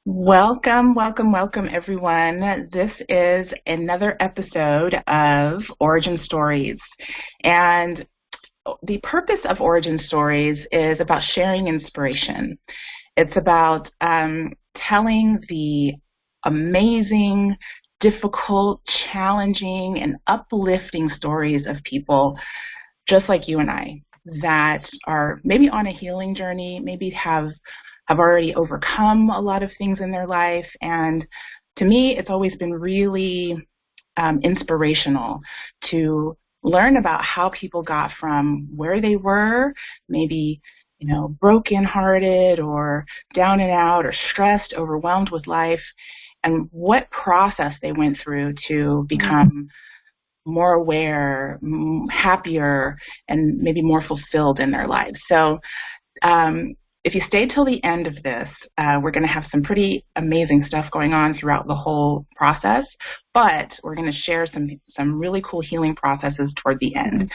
Welcome, welcome, welcome, everyone. This is another episode of Origin Stories. And the purpose of Origin Stories is about sharing inspiration. It's about telling the amazing, difficult, challenging, and uplifting stories of people just like you and I that are maybe on a healing journey, maybe have already overcome a lot of things in their life. And to me, it's always been really inspirational to learn about how people got from where they were, maybe, brokenhearted or down and out or stressed, overwhelmed with life, and what process they went through to become more aware, happier, and maybe more fulfilled in their lives. So if you stay till the end of this, we're going to have some pretty amazing stuff going on throughout the whole process, but we're going to share some really cool healing processes toward the end.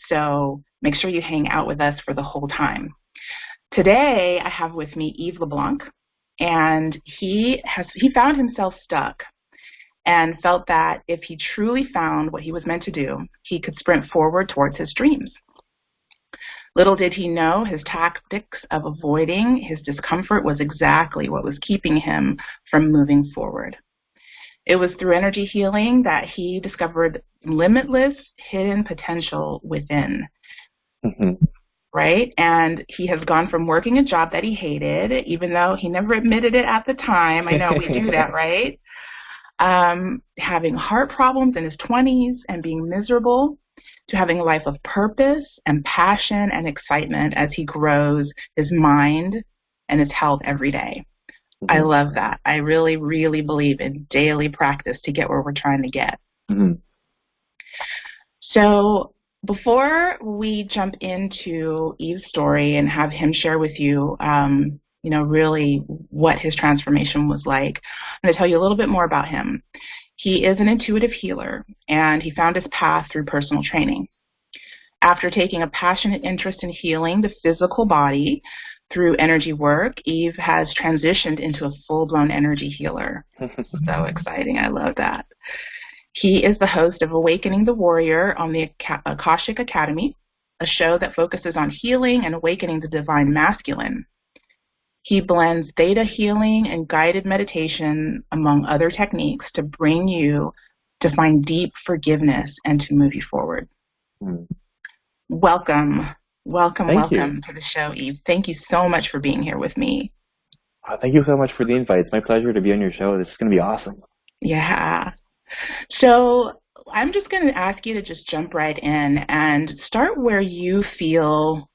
So make sure you hang out with us for the whole time. Today, I have with me Yves LeBlanc, and he found himself stuck and felt that if he truly found what he was meant to do, he could sprint forward towards his dreams. Little did he know his tactics of avoiding his discomfort was exactly what was keeping him from moving forward. It was through energy healing that he discovered limitless hidden potential within. Right? And he has gone from working a job that he hated, even though he never admitted it at the time. I know we do that, right? Having heart problems in his 20s and being miserable, to having a life of purpose and passion and excitement as he grows his mind and his health every day. I love that. I really, really believe in daily practice to get where we're trying to get. So before we jump into Yves' story and have him share with you, really what his transformation was like, I'm going to tell you a little bit more about him. He is an intuitive healer, and he found his path through personal training. After taking a passionate interest in healing the physical body through energy work, Yves has transitioned into a full-blown energy healer. So exciting. I love that. He is the host of Awakening the Warrior on the Akashic Academy, a show that focuses on healing and awakening the divine masculine. He blends theta healing and guided meditation, among other techniques, to bring you to find deep forgiveness and to move you forward. Welcome to the show, Yves. Thank you so much for being here with me. Thank you so much for the invite. It's my pleasure to be on your show. This is going to be awesome. Yeah. So I'm just going to ask you to just jump right in and start where you feel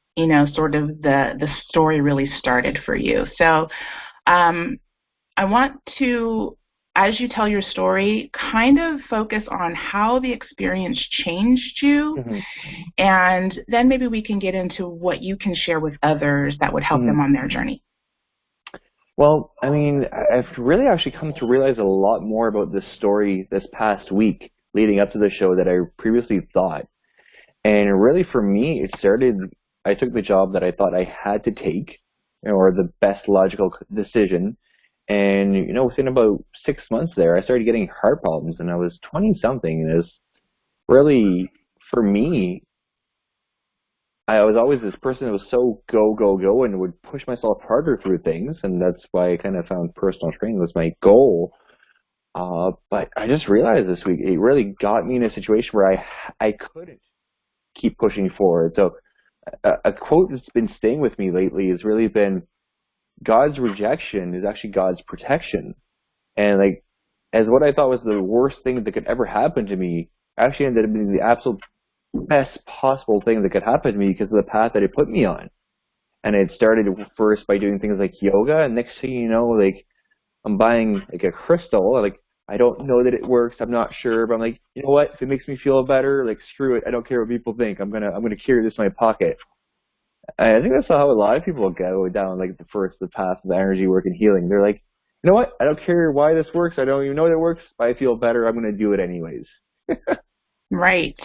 sort of the story really started for you. So I want to, as you tell your story, kind of focus on how the experience changed you, and then maybe we can get into what you can share with others that would help them on their journey. Well, I mean, I've really actually come to realize a lot more about this story this past week leading up to the show that I previously thought. And really for me, it started, I took the job that I thought I had to take, or the best logical decision. And, within about 6 months there, I started getting heart problems, and I was 20-something. And it was really, for me, I was always this person that was so go, go, go, and would push myself harder through things. And that's why I kind of found personal training was my goal. But I just realized this week, it really got me in a situation where I couldn't keep pushing forward. So a quote that's been staying with me lately has really been, God's rejection is actually God's protection. And as what I thought was the worst thing that could ever happen to me, actually ended up being the absolute best possible thing that could happen to me because of the path that it put me on. And it started first by doing things like yoga, and next thing you know, I'm buying a crystal, I don't know that it works, I'm not sure, but I'm like, you know what, if it makes me feel better, screw it, I don't care what people think, I'm gonna carry this in my pocket. And I think that's how a lot of people go down the path of energy work and healing. They're like, you know what, I don't care why this works, I don't even know that it works, but I feel better, I'm gonna do it anyways. Right.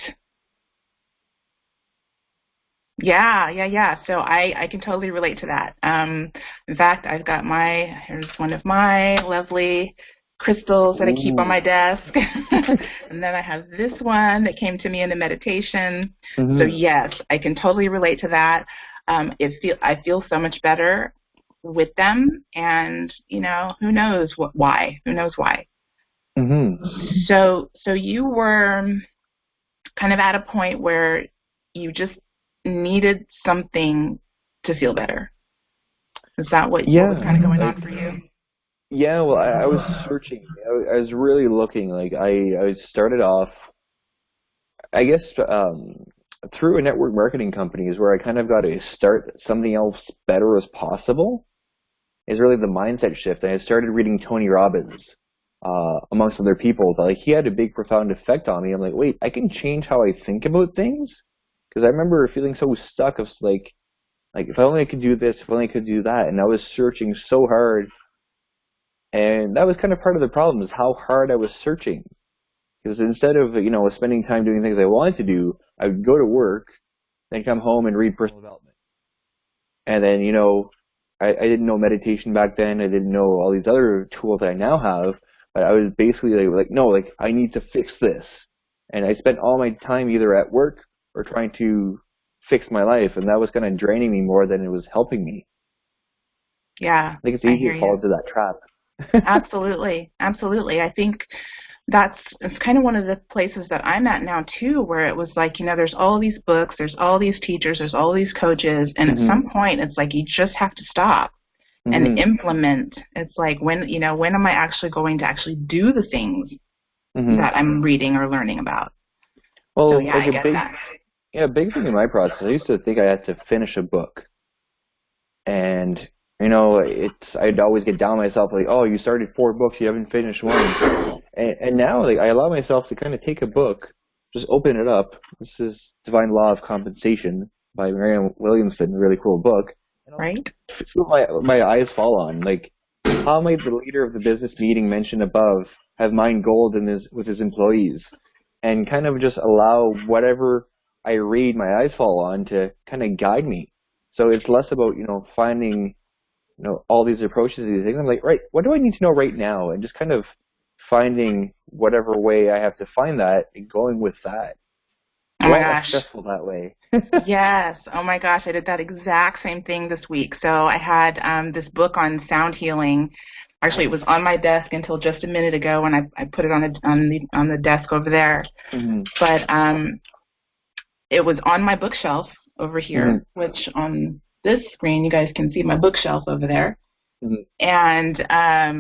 Yeah. So I can totally relate to that. In fact, here's one of my lovely crystals that I keep on Ooh. my desk. And then I have this one that came to me in a meditation. So Hmm. yes, I can totally relate to that. I feel so much better with them, and who knows why? Who knows why? Hmm. So you were kind of at a point where you just needed something to feel better. Is that what was Yeah, kind of going like on for you? yeah. Well, I was searching. I was really looking. Like I started off, I guess, through a network marketing company is where I kind of got to start something else better as possible. Is really the mindset shift. And I started reading Tony Robbins, amongst other people. Like he had a big, profound effect on me. I'm like, wait, I can change how I think about things. Because I remember feeling so stuck of like if I only could do this, if I only could do that, and I was searching so hard, and that was kind of part of the problem is how hard I was searching. Because instead of spending time doing things I wanted to do, I would go to work, then come home and read personal development. And then I didn't know meditation back then. I didn't know all these other tools that I now have. But I was basically like no, like I need to fix this, and I spent all my time either at work or trying to fix my life, and that was kind of draining me more than it was helping me. Yeah, I think it's I easy hear to fall you. into that trap. Absolutely. I think it's kind of one of the places that I'm at now too, where it was like, there's all these books, there's all these teachers, there's all these coaches, and at Mhm. some point it's like you just have to stop and Mhm. implement. It's like when am I actually going to actually do the things Mhm. that I'm reading or learning about? So Well, yeah, like I get that. a big thing in my process, I used to think I had to finish a book, and I'd always get down on myself like, oh, you started 4 books, you haven't finished one, and now like I allow myself to kind of take a book, just open it up. This is Divine Law of Compensation by Marianne Williamson, a really cool book, and I'll Right? see what my eyes fall on, like how might the leader of the business meeting mentioned above have mind gold in his with his employees, and kind of just allow whatever I read my eyes fall on to kind of guide me. So it's less about finding all these approaches to these things. I'm like, right, what do I need to know right now, and just kind of finding whatever way I have to find that and going with that. It's Oh a my lot less gosh. stressful that way. Yes. Oh my gosh, I did that exact same thing this week. So I had this book on sound healing. Actually, it Nice. was on my desk until just a minute ago when I put it on the desk over there. Hmm. But it was on my bookshelf over Hmm. here, which on this screen you guys can see my bookshelf over there. Hmm. And I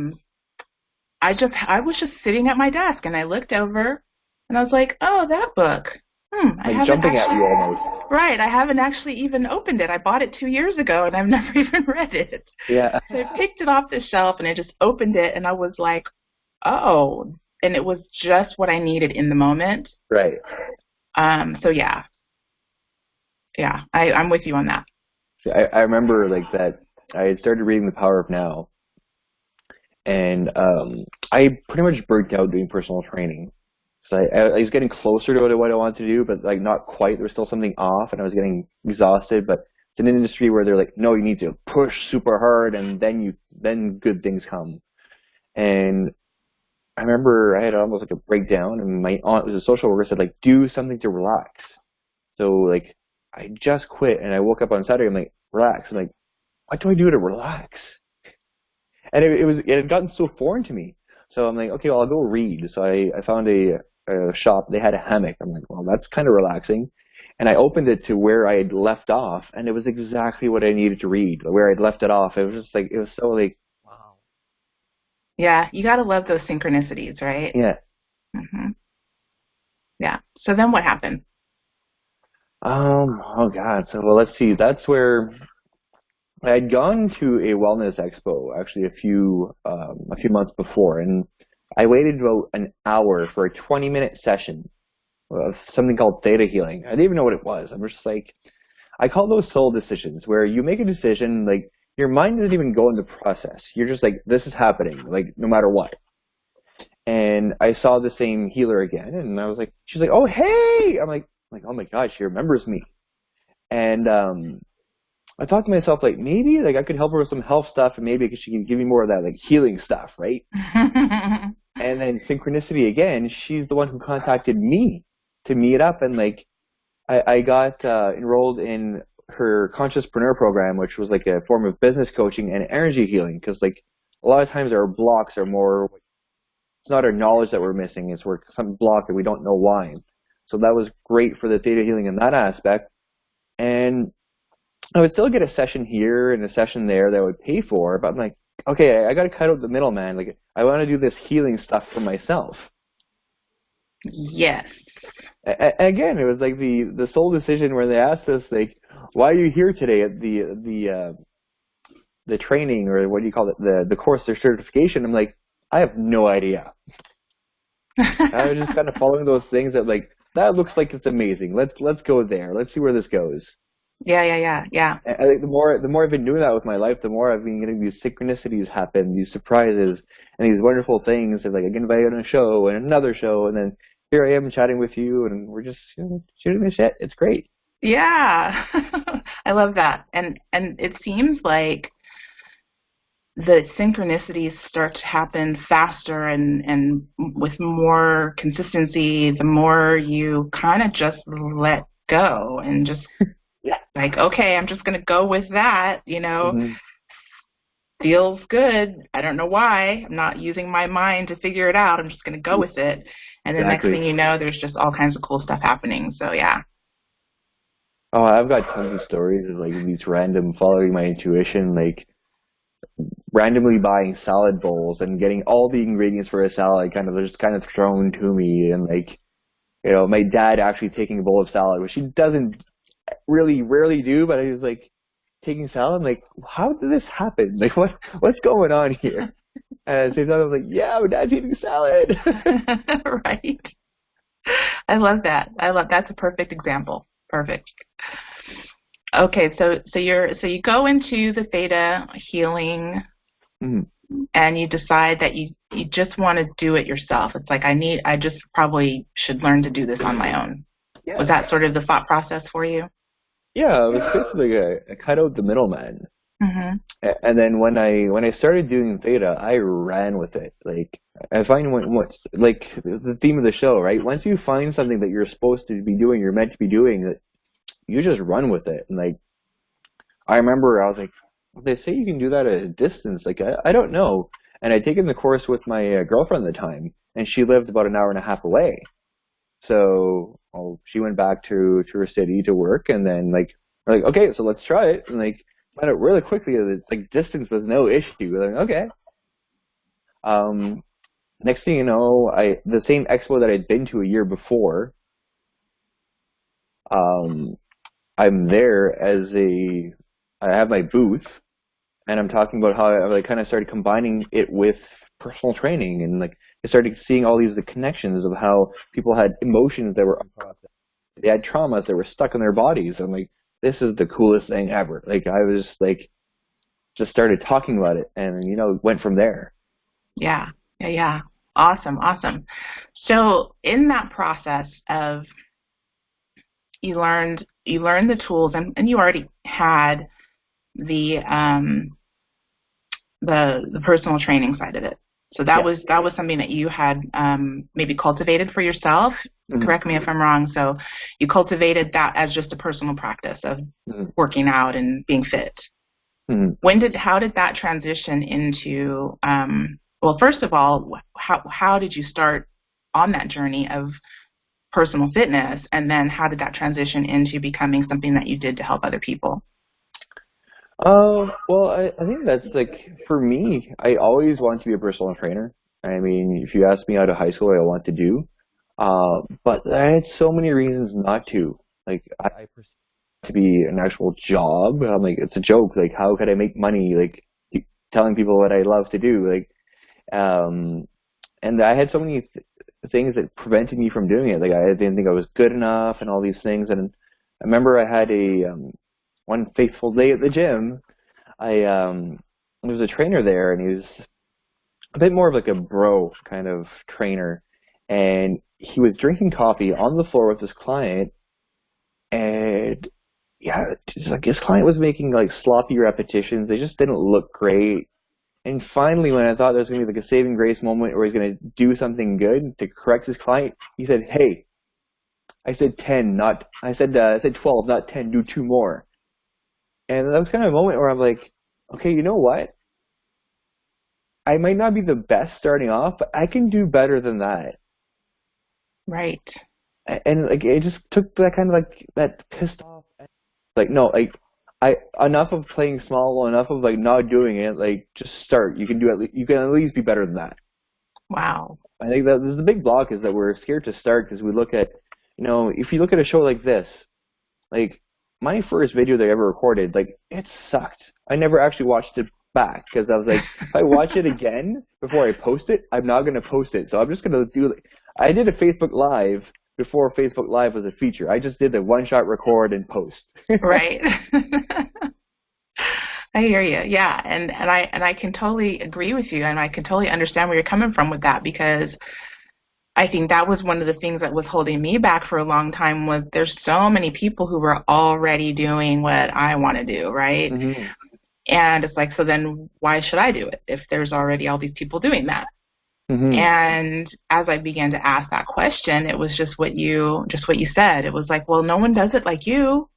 was just sitting at my desk and I looked over and I was like, oh, that book. I Like haven't jumping at actually, you almost. right, I haven't actually even opened it. I bought it 2 years ago and I've never even read it. Yeah. So I picked it off the shelf and I just opened it and I was like, oh, and it was just what I needed in the moment. Right. So yeah, I'm with you on that. I remember like that. I had started reading The Power of Now, and I pretty much burnt out doing personal training. So I was getting closer to what I wanted to do, but like not quite. There was still something off, and I was getting exhausted. But it's an industry where they're like, no, you need to push super hard, and then good things come. And I remember I had almost like a breakdown, and my aunt was a social worker, said like, do something to relax. So like I just quit, and I woke up on Saturday. I'm like, relax. I'm like, what do I do to relax? And it had gotten so foreign to me. So I'm like, okay, well, I'll go read. So I found a shop. They had a hammock. I'm like, well, that's kind of relaxing. And I opened it to where I had left off, and it was exactly what I needed to read. Where I'd left it off, it was just like it was so like, wow. Yeah, you got to love those synchronicities, right? Yeah. hmm Yeah. So then what happened? Oh God. So well, let's see. That's where I had gone to a wellness expo actually a few months before, and I waited about an hour for a 20-minute session of something called ThetaHealing. I didn't even know what it was. I'm just like, I call those soul decisions where you make a decision, like your mind doesn't even go in the process. You're just like, this is happening, like no matter what. And I saw the same healer again, and I was like, she's like, oh hey, I'm like, oh my God, she remembers me. And I thought to myself, like, maybe like I could help her with some health stuff, and maybe she can give me more of that like healing stuff, right? And then synchronicity again, she's the one who contacted me to meet up, and like I got enrolled in her Consciouspreneur program, which was like a form of business coaching and energy healing, because like a lot of times our blocks are more, it's not our knowledge that we're missing, it's we're some block that we don't know why. So that was great for the theta healing in that aspect. And I would still get a session here and a session there that I would pay for, but I'm like, okay, I got to cut out the middleman. Like, I want to do this healing stuff for myself. Yes. Again, it was like the sole decision where they asked us, like, why are you here today at the training, or what do you call it, the course or certification? I'm like, I have no idea. I was just kind of following those things that like, that looks like it's amazing. Let's go there. Let's see where this goes. Yeah. I think the more I've been doing that with my life, the more I've been getting these synchronicities happen, these surprises, and these wonderful things of like I get invited on a show and another show, and then here I am chatting with you, and we're just shooting the shit. It's great. Yeah. I love that. And it seems like the synchronicities start to happen faster and with more consistency the more you kind of just let go and just like, okay, I'm just going to go with that, feels good. I don't know why. I'm not using my mind to figure it out. I'm just going to go with it. And the next thing you know, there's just all kinds of cool stuff happening. So, yeah. Oh, I've got tons of stories of like these random following my intuition, like randomly buying salad bowls and getting all the ingredients for a salad just kind of thrown to me, and like, my dad actually taking a bowl of salad, which he doesn't really rarely do, but I was like taking salad. I'm like, how did this happen? Like, what's going on here? And so I was like, yeah, my dad's eating salad. Right. I love that. That's a perfect example. Perfect. Okay, so you go into the theta healing, and you decide that you just want to do it yourself. It's like I just probably should learn to do this on my own. Yeah. Was that sort of the thought process for you? Yeah, it was basically I cut out the middleman. And then when I started doing theta, I ran with it. Like, I find what's like the theme of the show, right? Once you find something that you're supposed to be doing, you're meant to be doing, you just run with it. And like, I remember I was like, well, they say you can do that at a distance. Like, I don't know. And I'd taken the course with my girlfriend at the time, and she lived about an hour and a half away. So she went back to her city to work, and then like, we're like, okay, so let's try it. And like, found out really quickly that like distance was no issue. We're like, okay. Next thing you know, the same expo that I'd been to a year before, I'm there I have my booth, and I'm talking about how I like kind of started combining it with personal training, and like I started seeing all the connections of how people had emotions that were unprocessed. They had traumas that were stuck in their bodies. I'm like, this is the coolest thing ever. Like, I was like, just started talking about it, and went from there. Yeah. Awesome. So in that process of you learned the tools, and you already had the personal training side of it. So that was something that you had maybe cultivated for yourself. Correct me if I'm wrong. So you cultivated that as just a personal practice of working out and being fit. How did that transition into? Well, first of all, how did you start on that journey of personal fitness, and then how did that transition into becoming something that you did to help other people? Well, I think that's like, for me, I always wanted to be a personal trainer. I mean, if you ask me out of high school, I want to do, but I had so many reasons not to. Like, I perceived it to be an actual job. I'm like, it's a joke. Like, how could I make money? Like, telling people what I love to do. Like, and I had so many things that prevented me from doing it. Like, I didn't think I was good enough and all these things. And I remember I had one fateful day at the gym. There was a trainer there, and he was a bit more of like a bro kind of trainer. And he was drinking coffee on the floor with his client, and yeah, just like his client was making like sloppy repetitions. They just didn't look great. And finally, when I thought there was going to be like a saving grace moment where he's going to do something good to correct his client, he said, "Hey, I said 10, not I said 12, not 10. Do 2 more." And that was kind of a moment where I'm like, okay, you know what? I might not be the best starting off, but I can do better than that. Right. And like it just took that kind of like that pissed off. Like no, like I enough of playing small, enough of like not doing it. Like just start. You can do you can at least be better than that. Wow. I think that the big block is that we're scared to start because we look at, if you look at a show like this, like my first video that I ever recorded, like it sucked. I never actually watched it back because I was like, if I watch it again before I post it, I'm not going to post it. So I'm just going to do. I did a Facebook Live before Facebook Live was a feature. I just did the one-shot record and post. Right. I hear you. Yeah, and I can totally agree with you, and I can totally understand where you're coming from with that, because I think that was one of the things that was holding me back for a long time. Was there's so many people who were already doing what I want to do, right? Mm-hmm. And it's like, so then why should I do it if there's already all these people doing that? Mm-hmm. And as I began to ask that question, it was just what you said. It was like, well, no one does it like you.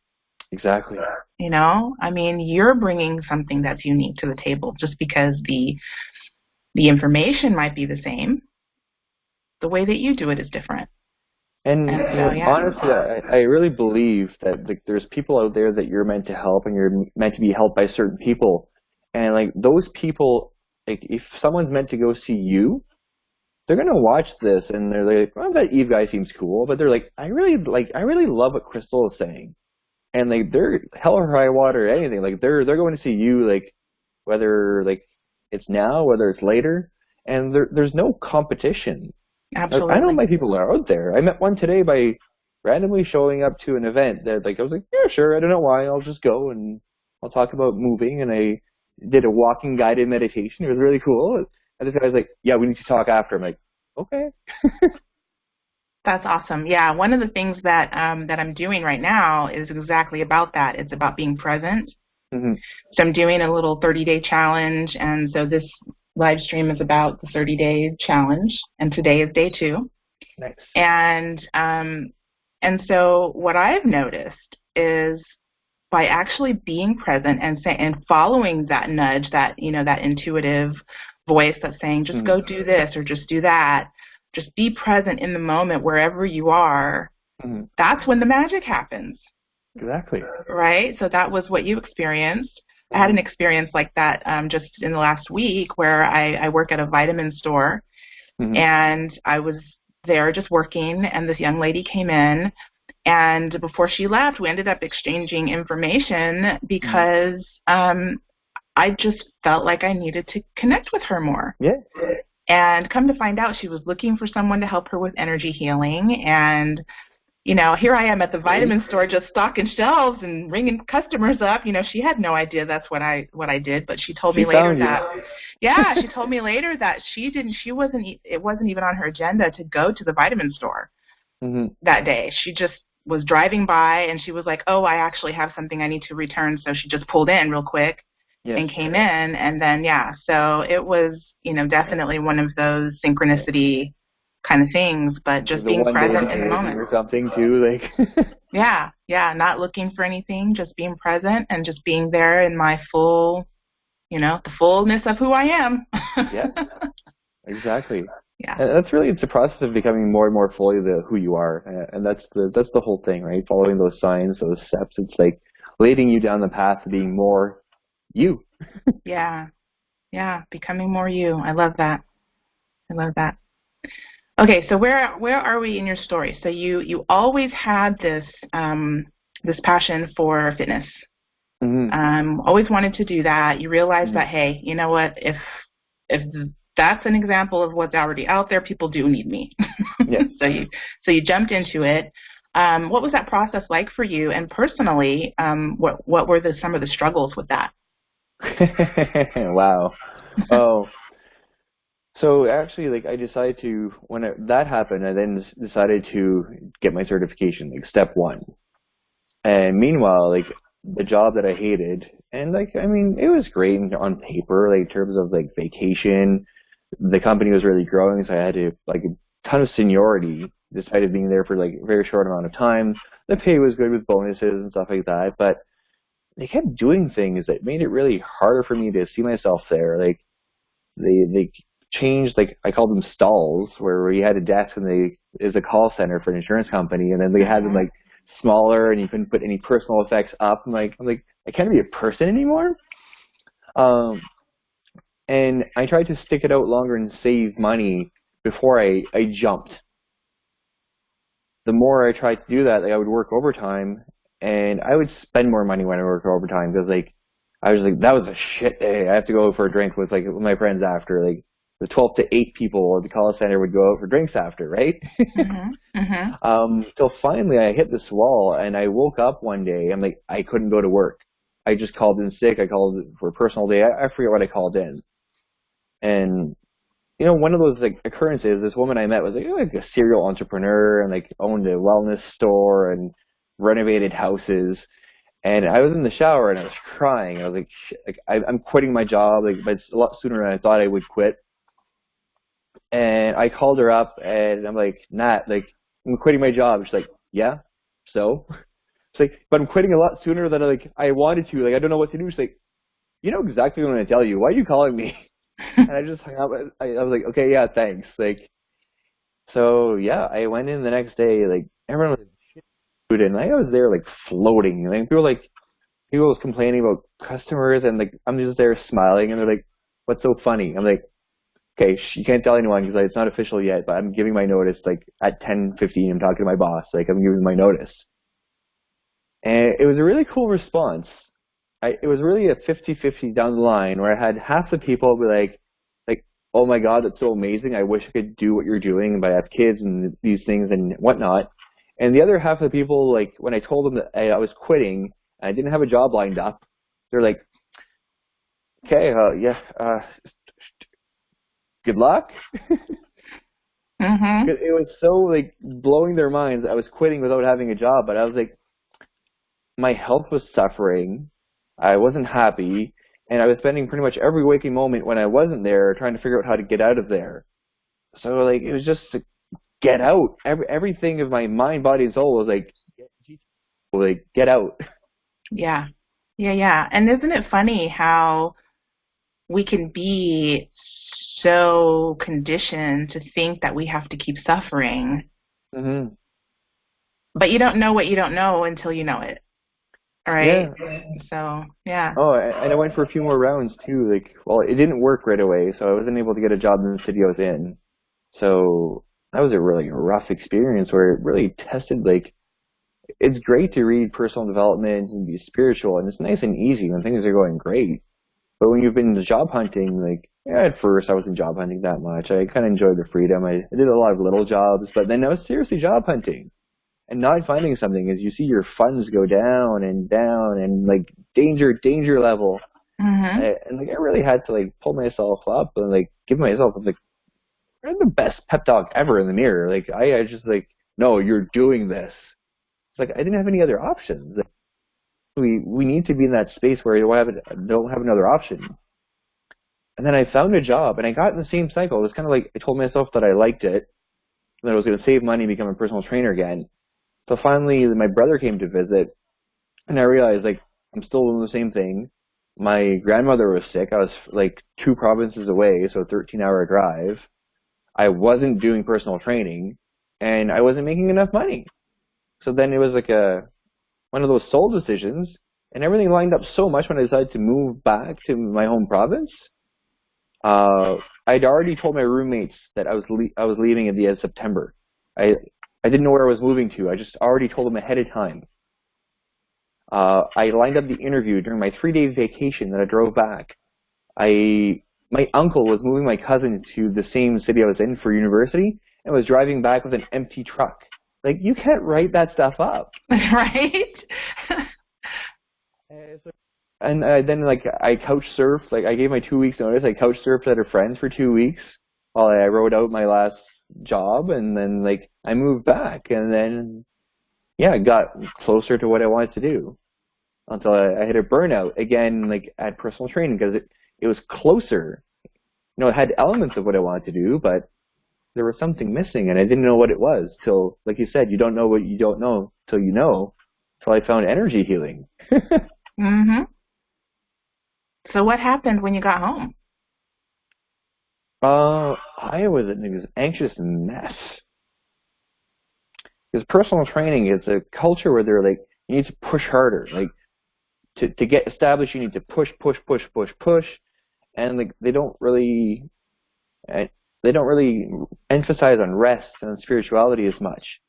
Exactly. I mean, you're bringing something that's unique to the table. Just because the information might be the same, the way that you do it is different. And so, yeah. honestly, I really believe that like there's people out there that you're meant to help, and you're meant to be helped by certain people. And like those people, like if someone's meant to go see you, they're gonna watch this and they're like, "Oh, that Eve guy seems cool," but they're like, I really love what Crystal is saying." And like they're hell or high water or anything, like they're going to see you, like whether like it's now, whether it's later, and there's no competition. Like, Absolutely. I know my people are out there. I met one today by randomly showing up to an event that like I was like, yeah, sure, I don't know why, I'll just go and I'll talk about moving, and I did a walking guided meditation. It was really cool. And this guy was like, yeah, we need to talk after. I'm like, okay. That's awesome. Yeah, one of the things that that I'm doing right now is exactly about that. It's about being present. Mm-hmm. So I'm doing a little 30-day challenge, and so this live stream is about the 30-day challenge, and today is day 2. Nice. And so what I've noticed is by actually being present and following that nudge, that that intuitive voice that's saying, just go do this or just do that, just be present in the moment wherever you are. Mm-hmm. That's when the magic happens. Exactly. Right? So that was what you experienced. I had an experience like that just in the last week, where I work at a vitamin store, and I was there just working, and this young lady came in, and before she left, we ended up exchanging information because I just felt like I needed to connect with her more. Yeah. And come to find out, she was looking for someone to help her with energy healing. And here I am at the vitamin store just stocking shelves and ringing customers up. She had no idea that's what I did, but she told me later that, she told me later that it wasn't even on her agenda to go to the vitamin store that day. She just was driving by, and she was like, oh, I actually have something I need to return. So she just pulled in real quick and came in. And then, so it was, definitely one of those synchronicity kind of things, but just being present in the moment. Or something too, like. Yeah, not looking for anything, just being present and just being there in my full, the fullness of who I am. Yeah, exactly. Yeah, and that's really, it's a process of becoming more and more fully who you are, and that's the whole thing, right? Following those signs, those steps. It's like leading you down the path to being more you. yeah, becoming more you. I love that. Okay, so where are we in your story? So you always had this this passion for fitness. Always wanted to do that. You realized that, hey, you know what? If that's an example of what's already out there, people do need me. Yeah. So you jumped into it. What was that process like for you? And personally, what were some of the struggles with that? Wow. Oh. So actually, like I decided to, that happened, I then decided to get my certification, like step 1. And meanwhile, like the job that I hated, and like I mean, it was great on paper, like in terms of like vacation. The company was really growing, so I had to like a ton of seniority, despite it being there for like a very short amount of time. The pay was good with bonuses and stuff like that, but they kept doing things that made it really harder for me to see myself there. Like they changed, like I called them stalls, where we had a desk and they is a call center for an insurance company, and then they had them like smaller and you couldn't put any personal effects up. I'm like I can't be a person anymore. Um, and I tried to stick it out longer and save money before I jumped. The more I tried to do that, like I would work overtime, and I would spend more money when I worked overtime because like I was like that was a shit day. I have to go for a drink with my friends after like the 12 to 8 people at the call center would go out for drinks after, right? Till finally I hit this wall and I woke up one day. I'm like I couldn't go to work. I just called in sick. I called for a personal day. I forget what I called in, and one of those like occurrences, this woman I met was like a serial entrepreneur and like owned a wellness store and renovated houses. And I was in the shower and I was crying. I was like, like I'm quitting my job, like, but it's a lot sooner than I thought I would quit. And I called her up and I'm like, Nat, like I'm quitting my job. She's like, yeah, so. It's like, but I'm quitting a lot sooner than I wanted to. Like I don't know what to do. She's like, you know exactly what I'm gonna tell you. Why are you calling me? And I just hung up. I was like, okay, yeah, thanks. Like, so yeah, I went in the next day. Like, everyone was shit, and I was there like floating. Like, people was complaining about customers, and like I'm just there smiling, and they're like, "What's so funny?" I'm like, "Okay, you can't tell anyone because it's not official yet, but I'm giving my notice. Like at 10:15, I'm talking to my boss. Like I'm giving my notice." And it was a really cool response. It was really a 50-50 down the line where I had half the people be like, oh my God, that's so amazing. I wish I could do what you're doing, but I have kids and these things and whatnot. And the other half of the people, like when I told them that I was quitting, and I didn't have a job lined up, they're like, okay, yeah, good luck. It was so like blowing their minds. I was quitting without having a job, but I was like, my health was suffering. I wasn't happy, and I was spending pretty much every waking moment when I wasn't there trying to figure out how to get out of there. So like it was just to get out. Everything of my mind, body, and soul was like get out. Yeah. Yeah, yeah. And isn't it funny how we can be so conditioned to think that we have to keep suffering, hmm but you don't know what you don't know until you know it. Right? Yeah. So, yeah. Oh, and I went for a few more rounds too. Like, well, it didn't work right away, so I wasn't able to get a job in the city I was in. So that was a really rough experience where it really tested, like, it's great to read personal development and be spiritual, and it's nice and easy when things are going great. But when you've been job hunting, like, yeah, at first I wasn't job hunting that much. I kind of enjoyed the freedom. I did a lot of little jobs, but then I was seriously job hunting. And not finding something is you see your funds go down and like danger level. And like I really had to like pull myself up and like give myself like I'm the best pep talk ever in the mirror. Like I just like, no, you're doing this. It's like I didn't have any other options. Like, we need to be in that space where you don't have another option. And then I found a job and I got in the same cycle. It was kind of like I told myself that I liked it, and that I was going to save money and become a personal trainer again. So finally, my brother came to visit, and I realized, like, I'm still doing the same thing. My grandmother was sick. I was, like, 2 provinces away, so a 13-hour drive. I wasn't doing personal training, and I wasn't making enough money. So then it was, like, one of those soul decisions, and everything lined up so much when I decided to move back to my home province. I'd already told my roommates that I was leaving at the end of September. I didn't know where I was moving to. I just already told them ahead of time. I lined up the interview during my 3-day vacation that I drove back. My uncle was moving my cousin to the same city I was in for university and was driving back with an empty truck. Like, you can't write that stuff up. Right? And then, like, I couch surfed. Like, I gave my 2 weeks notice. I couch surfed at a friend's for 2 weeks while I wrote out my last job. And then, like, I moved back. And then, yeah, I got closer to what I wanted to do until I hit a burnout again, like at personal training, because it was closer. You know, it had elements of what I wanted to do, but there was something missing, and I didn't know what it was till, like you said, you don't know what you don't know till you know. Till I found energy healing. Mm-hmm. So what happened when you got home? I was an anxious mess. Because personal training is a culture where they're like, you need to push harder. Like, to get established, you need to push, push, push, push, push. And like, uh, they don't really emphasize on rest and spirituality as much.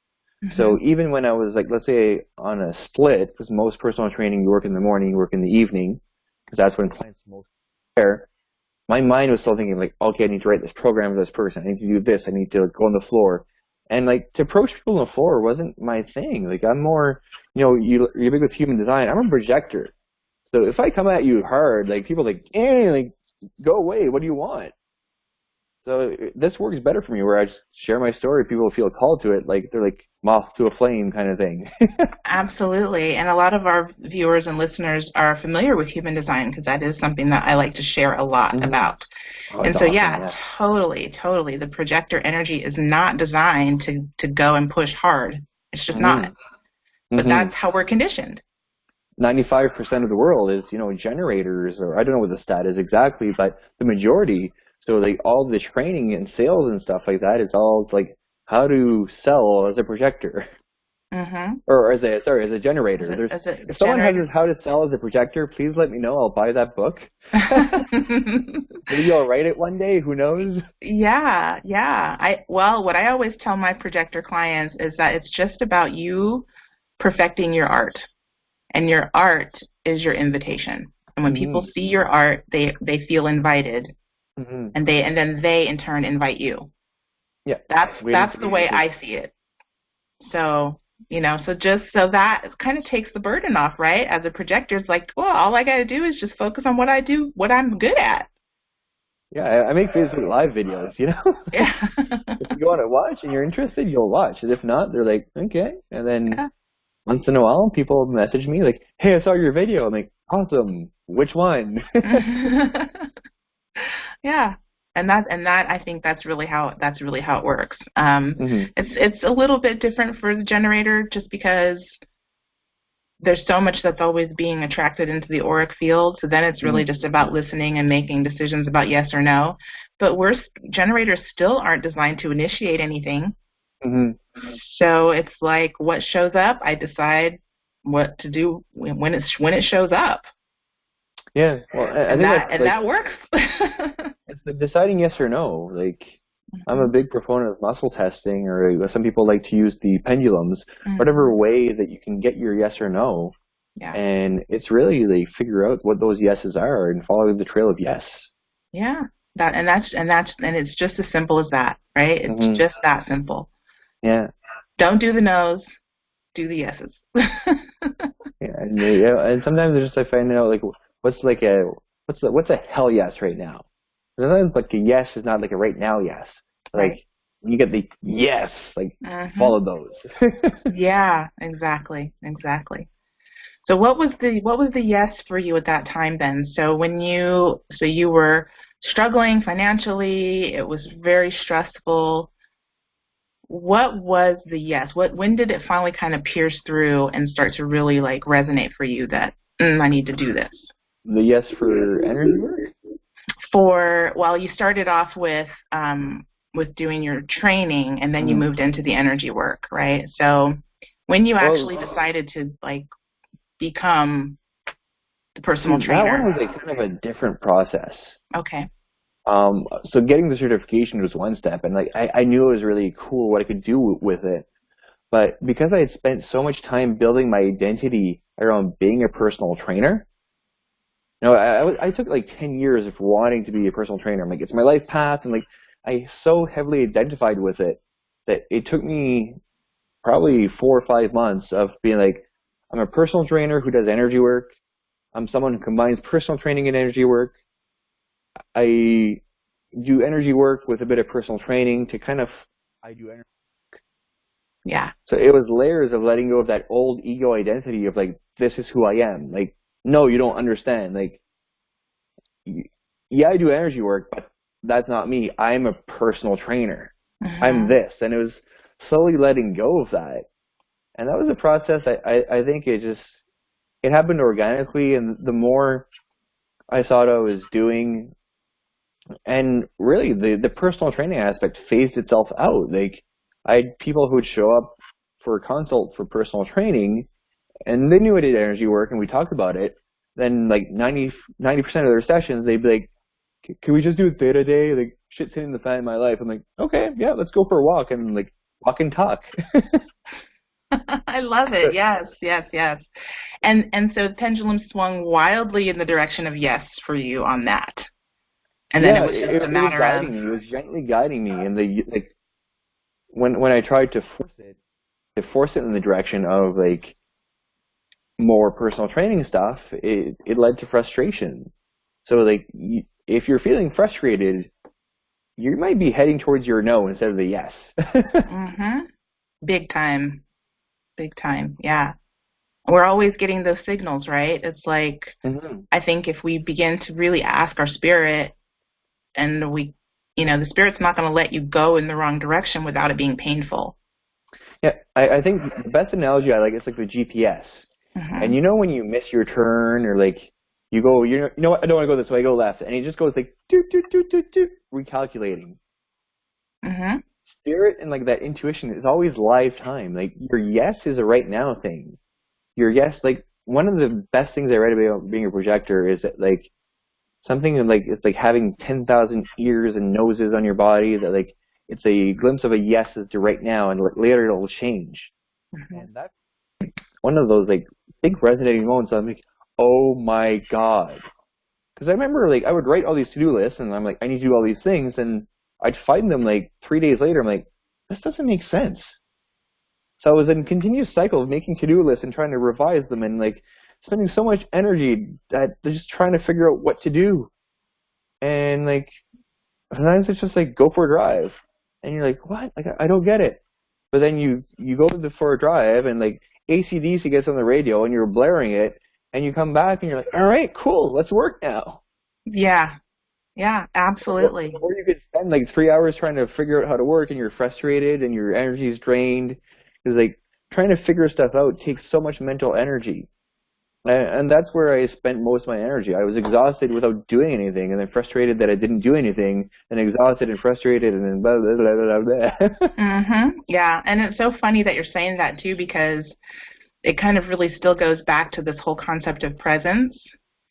Mm-hmm. So even when I was like, let's say on a split, because most personal training, you work in the morning, you work in the evening, because that's when clients are most there. My mind was still thinking like, okay, I need to write this program for this person. I need to do this. I need to go on the floor. And like to approach people on the floor wasn't my thing. Like I'm more, you know, you're big with human design. I'm a projector. So if I come at you hard, like people are like, hey, like go away. What do you want? So this works better for me, where I just share my story. People feel called to it, like they're like moth to a flame kind of thing. Absolutely. And a lot of our viewers and listeners are familiar with human design because that is something that I like to share a lot about. Oh, and so, awesome, yeah, totally. The projector energy is not designed to go and push hard. It's just not. But that's how we're conditioned. 95% of the world is, you know, generators, or I don't know what the stat is exactly, but the majority. So like all the training and sales and stuff like that, it's all like how to sell as a projector. Or as a generator. If someone has how to sell as a projector, please let me know. I'll buy that book. Maybe I'll write it one day. Who knows? Yeah. What I always tell my projector clients is that it's just about you perfecting your art, and your art is your invitation. And when people see your art, they feel invited, and then they in turn invite you. Yeah, that's the way I see it. So. You know, so that kind of takes the burden off, right? As a projector, it's like, well, all I got to do is just focus on what I do, what I'm good at. Yeah, I make Facebook Live videos, you know? Yeah. If you want to watch and you're interested, you'll watch. And if not, they're like, okay. And then once in a while, people message me like, hey, I saw your video. I'm like, awesome. Which one? Yeah. And that I think that's really how it works. It's a little bit different for the generator just because there's so much that's always being attracted into the auric field. So then it's really just about listening and making decisions about yes or no. But generators still aren't designed to initiate anything. So it's like what shows up, I decide what to do when it shows up. Yeah, well, that works. It's like deciding yes or no. Like, I'm a big proponent of muscle testing, or some people like to use the pendulums, whatever way that you can get your yes or no. Yeah. And it's really like figure out what those yeses are and follow the trail of yes. Yeah. And it's just as simple as that, right? It's just that simple. Yeah. Don't do the no's, do the yeses. And sometimes I find out like what's a hell yes right now. Sometimes like a yes is not like a right now yes. Like you get the yes, like follow those. Yeah, exactly. So what was the yes for you at that time then? So you were struggling financially, it was very stressful. What was the yes? When did it finally kind of pierce through and start to really like resonate for you that I need to do this? The yes for energy work? You started off with doing your training, and then you moved into the energy work, right? So when you actually decided to like become the personal trainer, that one was like kind of a different process. Okay. So getting the certification was one step, and like I knew it was really cool what I could do with it. But because I had spent so much time building my identity around being a personal trainer, you know, I took like 10 years of wanting to be a personal trainer. I'm like, it's my life path, and like I so heavily identified with it that it took me probably 4 or 5 months of being like, I'm a personal trainer who does energy work. I'm someone who combines personal training and energy work. I do energy work with a bit of personal training to I do energy work. Yeah. So it was layers of letting go of that old ego identity of like, this is who I am. Like, no, you don't understand. Like, yeah, I do energy work, but that's not me. I'm a personal trainer. I'm this. And it was slowly letting go of that. And that was a process. I think it happened organically. And the more I saw what I was doing, and really the personal training aspect phased itself out. Like, I had people who would show up for a consult for personal training, and they knew I did energy work, and we talked about it. Then like 90% of their sessions, they'd be like, can we just do a theta day? Like, shit's hitting the fan in my life. I'm like, okay, yeah, let's go for a walk, and like walk and talk. I love it. Yes, yes, yes. And so the pendulum swung wildly in the direction of yes for you on that. And then Yeah, it was just a matter was guiding me. It was gently guiding me, and like when I tried to force it in the direction of like more personal training stuff, it led to frustration. So like, if you're feeling frustrated, you might be heading towards your no instead of the yes. Big time. Big time. Yeah. We're always getting those signals, right? It's like, I think if we begin to really ask our spirit, and the spirit's not going to let you go in the wrong direction without it being painful. Yeah, I think the best analogy I like is like the GPS. And when you miss your turn, or like you go, you know what, I don't want to go this way, I go left, and it just goes like doot doot doot doot doot, recalculating. Spirit and like that intuition is always live time. Like, your yes is a right now thing. Your yes, like, one of the best things I read about being a projector is that like something like, it's like having 10,000 ears and noses on your body, that like it's a glimpse of a yes as to right now, and later it'll change. And that's one of those like big resonating moments. I'm like, oh my God. Because I remember like I would write all these to-do lists, and I'm like, I need to do all these things, and I'd find them like 3 days later. I'm like, this doesn't make sense. So I was in a continuous cycle of making to-do lists and trying to revise them, and like spending so much energy that just trying to figure out what to do. And like sometimes it's just like, go for a drive, and you're like, what? Like, I don't get it. But then you go for a drive, and like AC/DC gets on the radio, and you're blaring it, and you come back and you're like, all right, cool, let's work now. Yeah. Yeah, absolutely. Or you could spend like 3 hours trying to figure out how to work, and you're frustrated and your energy is drained. Because like trying to figure stuff out takes so much mental energy. And that's where I spent most of my energy. I was exhausted without doing anything, and then frustrated that I didn't do anything, and exhausted and frustrated, and then blah, blah, blah, blah, blah. Yeah, and it's so funny that you're saying that too, because it kind of really still goes back to this whole concept of presence.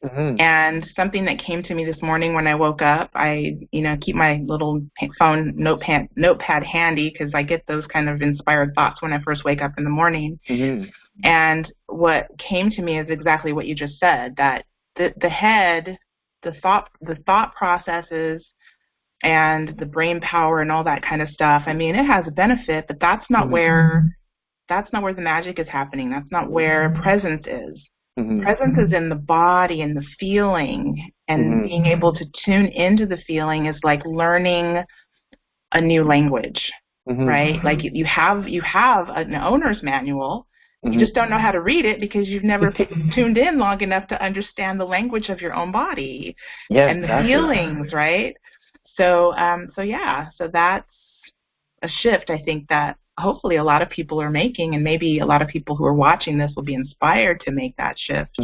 And something that came to me this morning when I woke up, I keep my little phone notepad handy, because I get those kind of inspired thoughts when I first wake up in the morning. And what came to me is exactly what you just said, that the head, the thought processes and the brain power and all that kind of stuff, I mean, it has a benefit, but that's not where the magic is happening. That's not where presence is. Presence is in the body and the feeling, and being able to tune into the feeling is like learning a new language, right? Like you have an owner's manual. You just don't know how to read it because you've never tuned in long enough to understand the language of your own body and the feelings, right? So that's a shift, I think, that hopefully a lot of people are making, and maybe a lot of people who are watching this will be inspired to make that shift,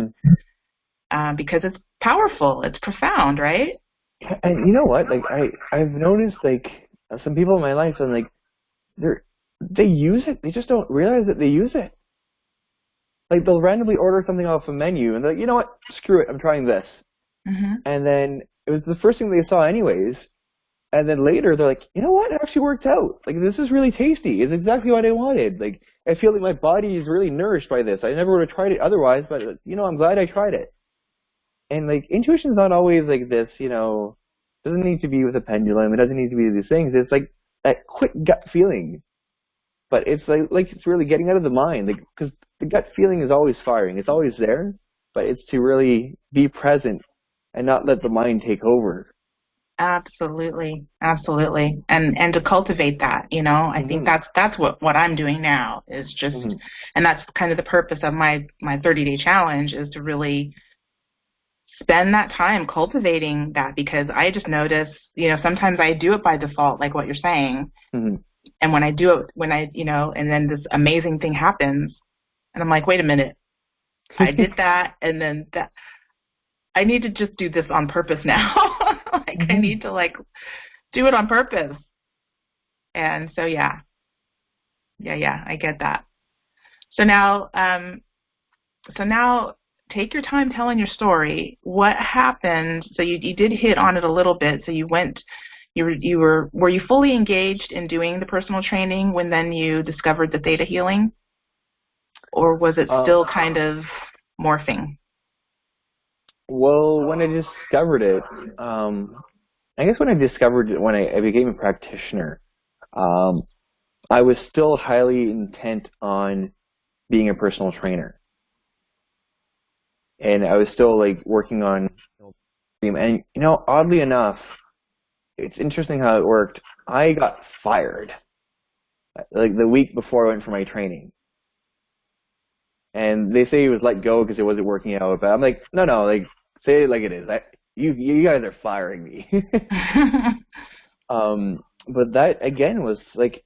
because it's powerful, it's profound, right? And you know what? Like I've noticed like some people in my life, and like they use it, they just don't realize that they use it. Like they'll randomly order something off a menu, and they're like, you know what? Screw it, I'm trying this. And then it was the first thing they saw anyways. And then later they're like, you know what? It actually worked out. Like, this is really tasty. It's exactly what I wanted. Like, I feel like my body is really nourished by this. I never would have tried it otherwise, but I'm glad I tried it. And like, intuition is not always like this. It doesn't need to be with a pendulum. It doesn't need to be these things. It's like that quick gut feeling. But it's like it's really getting out of the mind. Like, because the gut feeling is always firing. It's always there. But it's to really be present and not let the mind take over. Absolutely, absolutely, and to cultivate that, you know, I think Hmm. that's what I'm doing now is just, Hmm. and that's kind of the purpose of my 30-day challenge is to really spend that time cultivating that because I just notice, you know, sometimes I do it by default, like what you're saying, Hmm. and when I do it, when I, you know, and then this amazing thing happens, and I'm like, wait a minute, I did that, and then that I need to just do this on purpose now. Like I Hmm. need to like do it on purpose. And so yeah, I get that. So now take your time telling your story. What happened? So you did hit on it a little bit. So were you fully engaged in doing the personal training when then you discovered the theta healing, or was it Um, still kind of morphing? well, when I discovered it, I guess when I discovered when I became a practitioner, um, I was still highly intent on being a personal trainer, and I was still like working on, and you know, oddly enough, it's interesting how it worked. I got fired like the week before I went for my training, and they say it was let go because it wasn't working out. But I'm like, no, like say it like it is. You guys are firing me. But that again was like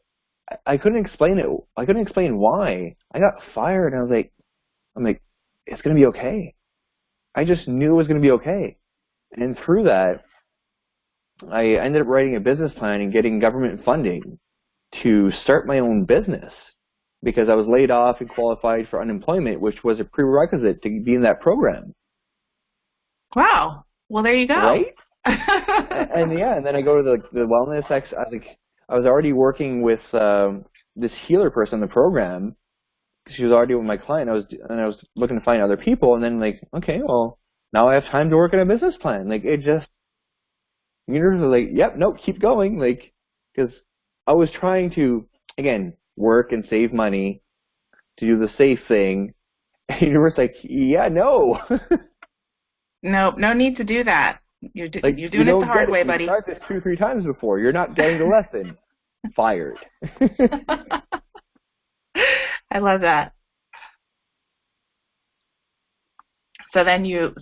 I couldn't explain it. I couldn't explain why I got fired. And I'm like, it's gonna be okay. I just knew it was gonna be okay. And through that, I ended up writing a business plan and getting government funding to start my own business because I was laid off and qualified for unemployment, which was a prerequisite to be in that program. Wow. Well, there you go. Right? And yeah, and then I go to the wellness I was already working with this healer person in the program. She was already with my client. I was looking to find other people, and then like, okay, well, now I have time to work on a business plan. Like it just, universe was like, yep, nope, keep going. Like, because I was trying to again work and save money to do the safe thing. And universe like, yeah, no, No, no need to do that. like You're you doing it the don't get hard it. way, You've buddy. tried this 2 or 3 times before. You're not getting the lesson. Fired. I love that. So then you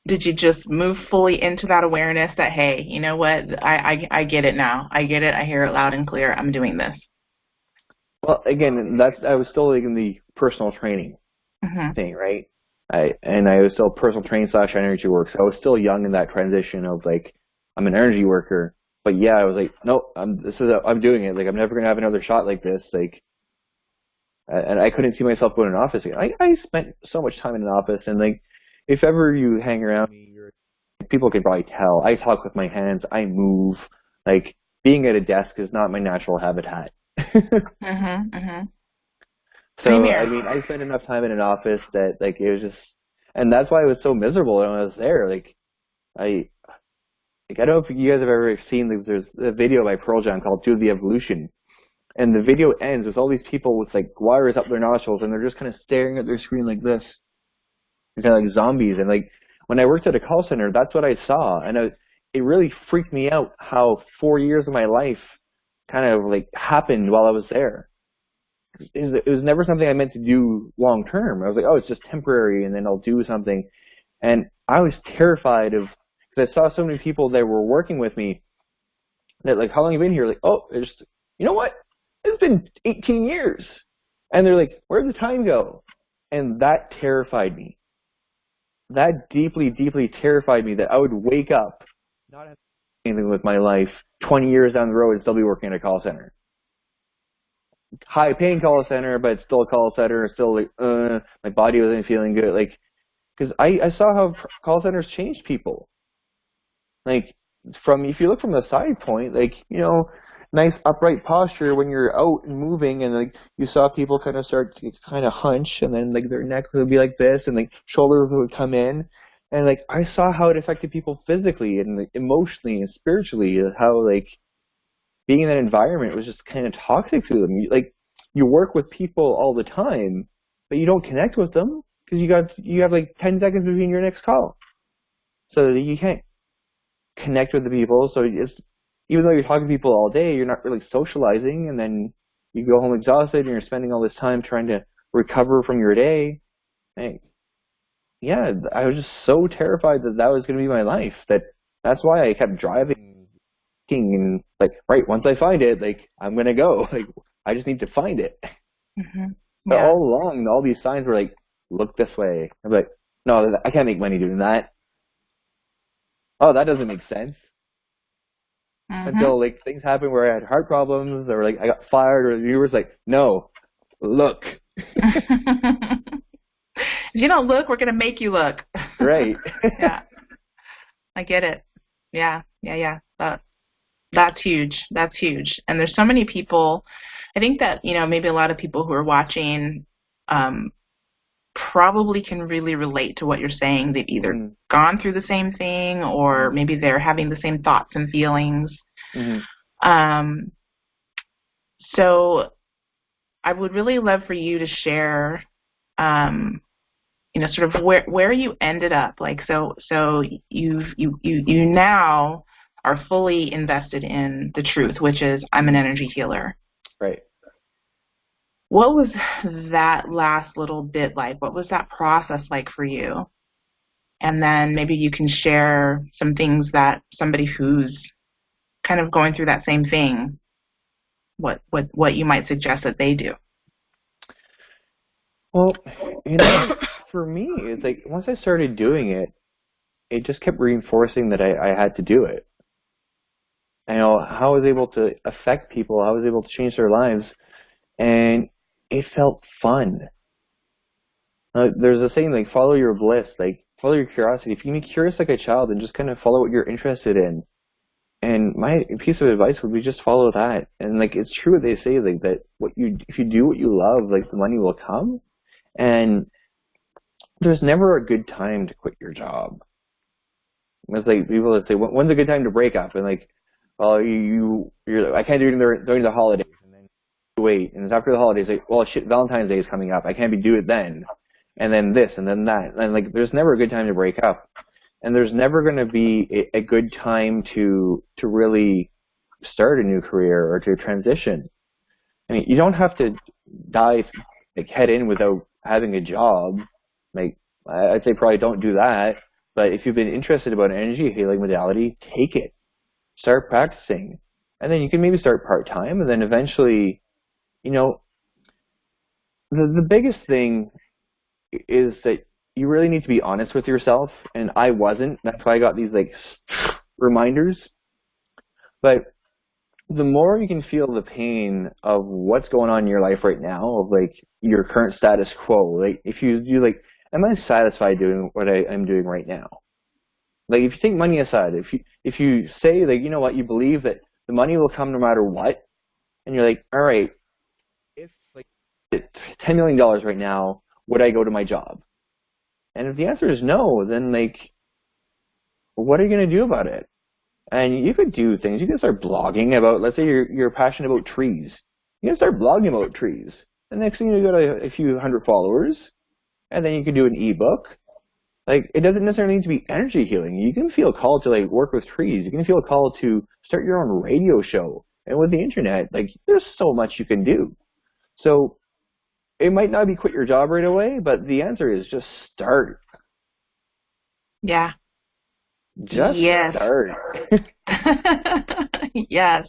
did you just move fully into that awareness that hey, you know what? I get it now. I get it. I hear it loud and clear. I'm doing this. Well, again, I was still like in the personal training Mhm. thing, right? I was still personal training slash energy work, so I was still young in that transition of like I'm an energy worker, but yeah, I was like, nope, I'm doing it. Like I'm never gonna have another shot like this. Like, and I couldn't see myself going in an office again. I spent so much time in an office, and like if ever you hang around me, people can probably tell. I talk with my hands. I move. Like being at a desk is not my natural habitat. Mhm. Mhm. Same So, I here. mean, I spent enough time in an office that, like, it was just, and that's why I was so miserable when I was there. I, I don't know if you guys have ever seen, there's a video by Pearl Jam called Do the Evolution. And the video ends with all these people with, like, wires up their nostrils, and they're just kind of staring at their screen like this. They're kind of like zombies. And, like, when I worked at a call center, that's what I saw. And it really freaked me out how 4 years of my life kind of, like, happened while I was there. It was never something I meant to do long term. I was like, oh, it's just temporary, and then I'll do something. And I was terrified of because I saw so many people that were working with me that like, how long have you been here? Like, oh, it's you know what? It's been 18 years, and they're like, where'd the time go? And that terrified me. That deeply, deeply terrified me that I would wake up, not have anything with my life, 20 years down the road, and still be working at a call center. High paying call center, but it's still a call center. Still like, my body wasn't feeling good. Like, because I saw how call centers change people. Like, if you look from the side point, like, you know, nice upright posture when you're out and moving, and like you saw people kind of start to kind of hunch, and then like their neck would be like this, and like shoulders would come in, and like I saw how it affected people physically and like, emotionally and spiritually. How like being in that environment was just kind of toxic to them. You work with people all the time, but you don't connect with them because you have like 10 seconds between your next call. So you can't connect with the people. So it's, even though you're talking to people all day, you're not really socializing, and then you go home exhausted and you're spending all this time trying to recover from your day. And yeah, I was just so terrified that that was going to be my life. That's why I kept driving and like, right, once I find it, like, I'm going to go. Like, I just need to find it. Mm-hmm. But Yeah. all along, all these signs were like, look this way. I'm like, no, I can't make money doing that. Oh, that doesn't make sense. Mm-hmm. Until like things happened where I had heart problems, or like I got fired, or the viewer's like, no, look. If you don't look, we're going to make you look. Right. Yeah. I get it. Yeah. That's huge. That's huge. And there's so many people, I think that, maybe a lot of people who are watching probably can really relate to what you're saying. They've either gone through the same thing, or maybe they're having the same thoughts and feelings. So I would really love for you to share, sort of where you ended up. Like, so you now are fully invested in the truth, which is I'm an energy healer. Right. What was that last little bit like? What was that process like for you? And then maybe you can share some things that somebody who's kind of going through that same thing, what you might suggest that they do. Well, for me, it's like once I started doing it, it just kept reinforcing that I had to do it. How I was able to affect people, how I was able to change their lives, and it felt fun. There's a saying, like, follow your bliss, like, follow your curiosity. If you can be curious like a child and just kind of follow what you're interested in. And my piece of advice would be just follow that. And, like, it's true what they say, like, that if you do what you love, like, the money will come. And there's never a good time to quit your job. It's like people that say, when's a good time to break up? And, like, well, I can't do it during the holidays. And then wait, and it's after the holidays, like, well, shit, Valentine's Day is coming up. I can't do it then. And then this, and then that. And, like, there's never a good time to break up. And there's never going to be a good time to really start a new career or to transition. I mean, you don't have to dive, like, head in without having a job. Like, I'd say probably don't do that. But if you've been interested about an energy healing modality, take it. Start practicing. And then you can maybe start part-time, and then eventually, the biggest thing is that you really need to be honest with yourself, and I wasn't. That's why I got these, like, reminders. But the more you can feel the pain of what's going on in your life right now, of, like, your current status quo, like, if you like, am I satisfied doing what I'm doing right now? Like, if you take money aside, if you say, like, you know what, you believe that the money will come no matter what, and you're like, all right, if, like, $10 million right now, would I go to my job? And if the answer is no, then, like, what are you going to do about it? And you could do things. You can start blogging about, let's say you're passionate about trees. You can start blogging about trees. The next thing you got a few hundred followers, and then you can do an ebook. Like, it doesn't necessarily need to be energy healing. You can feel called to, like, work with trees. You can feel called to start your own radio show. And with the internet, like, there's so much you can do. So it might not be quit your job right away, but the answer is just start. Yeah. Just start. Yes.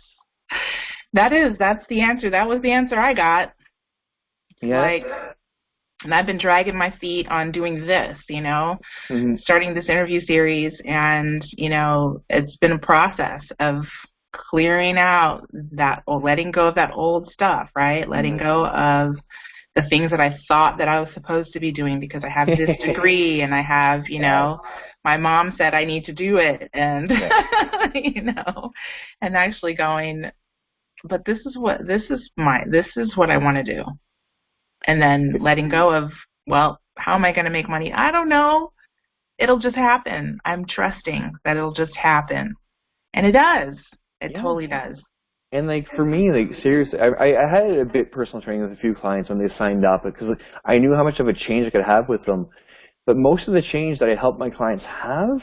That's the answer. That was the answer I got. Yeah. Like, and I've been dragging my feet on doing this, starting this interview series, and, it's been a process of clearing out that, or letting go of that old stuff, right? Letting go of the things that I thought that I was supposed to be doing because I have this degree and I have, my mom said I need to do it, and, and actually going, but this is what I want to do. And then letting go of, well, how am I going to make money? I don't know. It'll just happen. I'm trusting that it'll just happen. And it does. It totally does. And, like, for me, like, seriously, I had a bit personal training with a few clients when they signed up because I knew how much of a change I could have with them. But most of the change that I help my clients have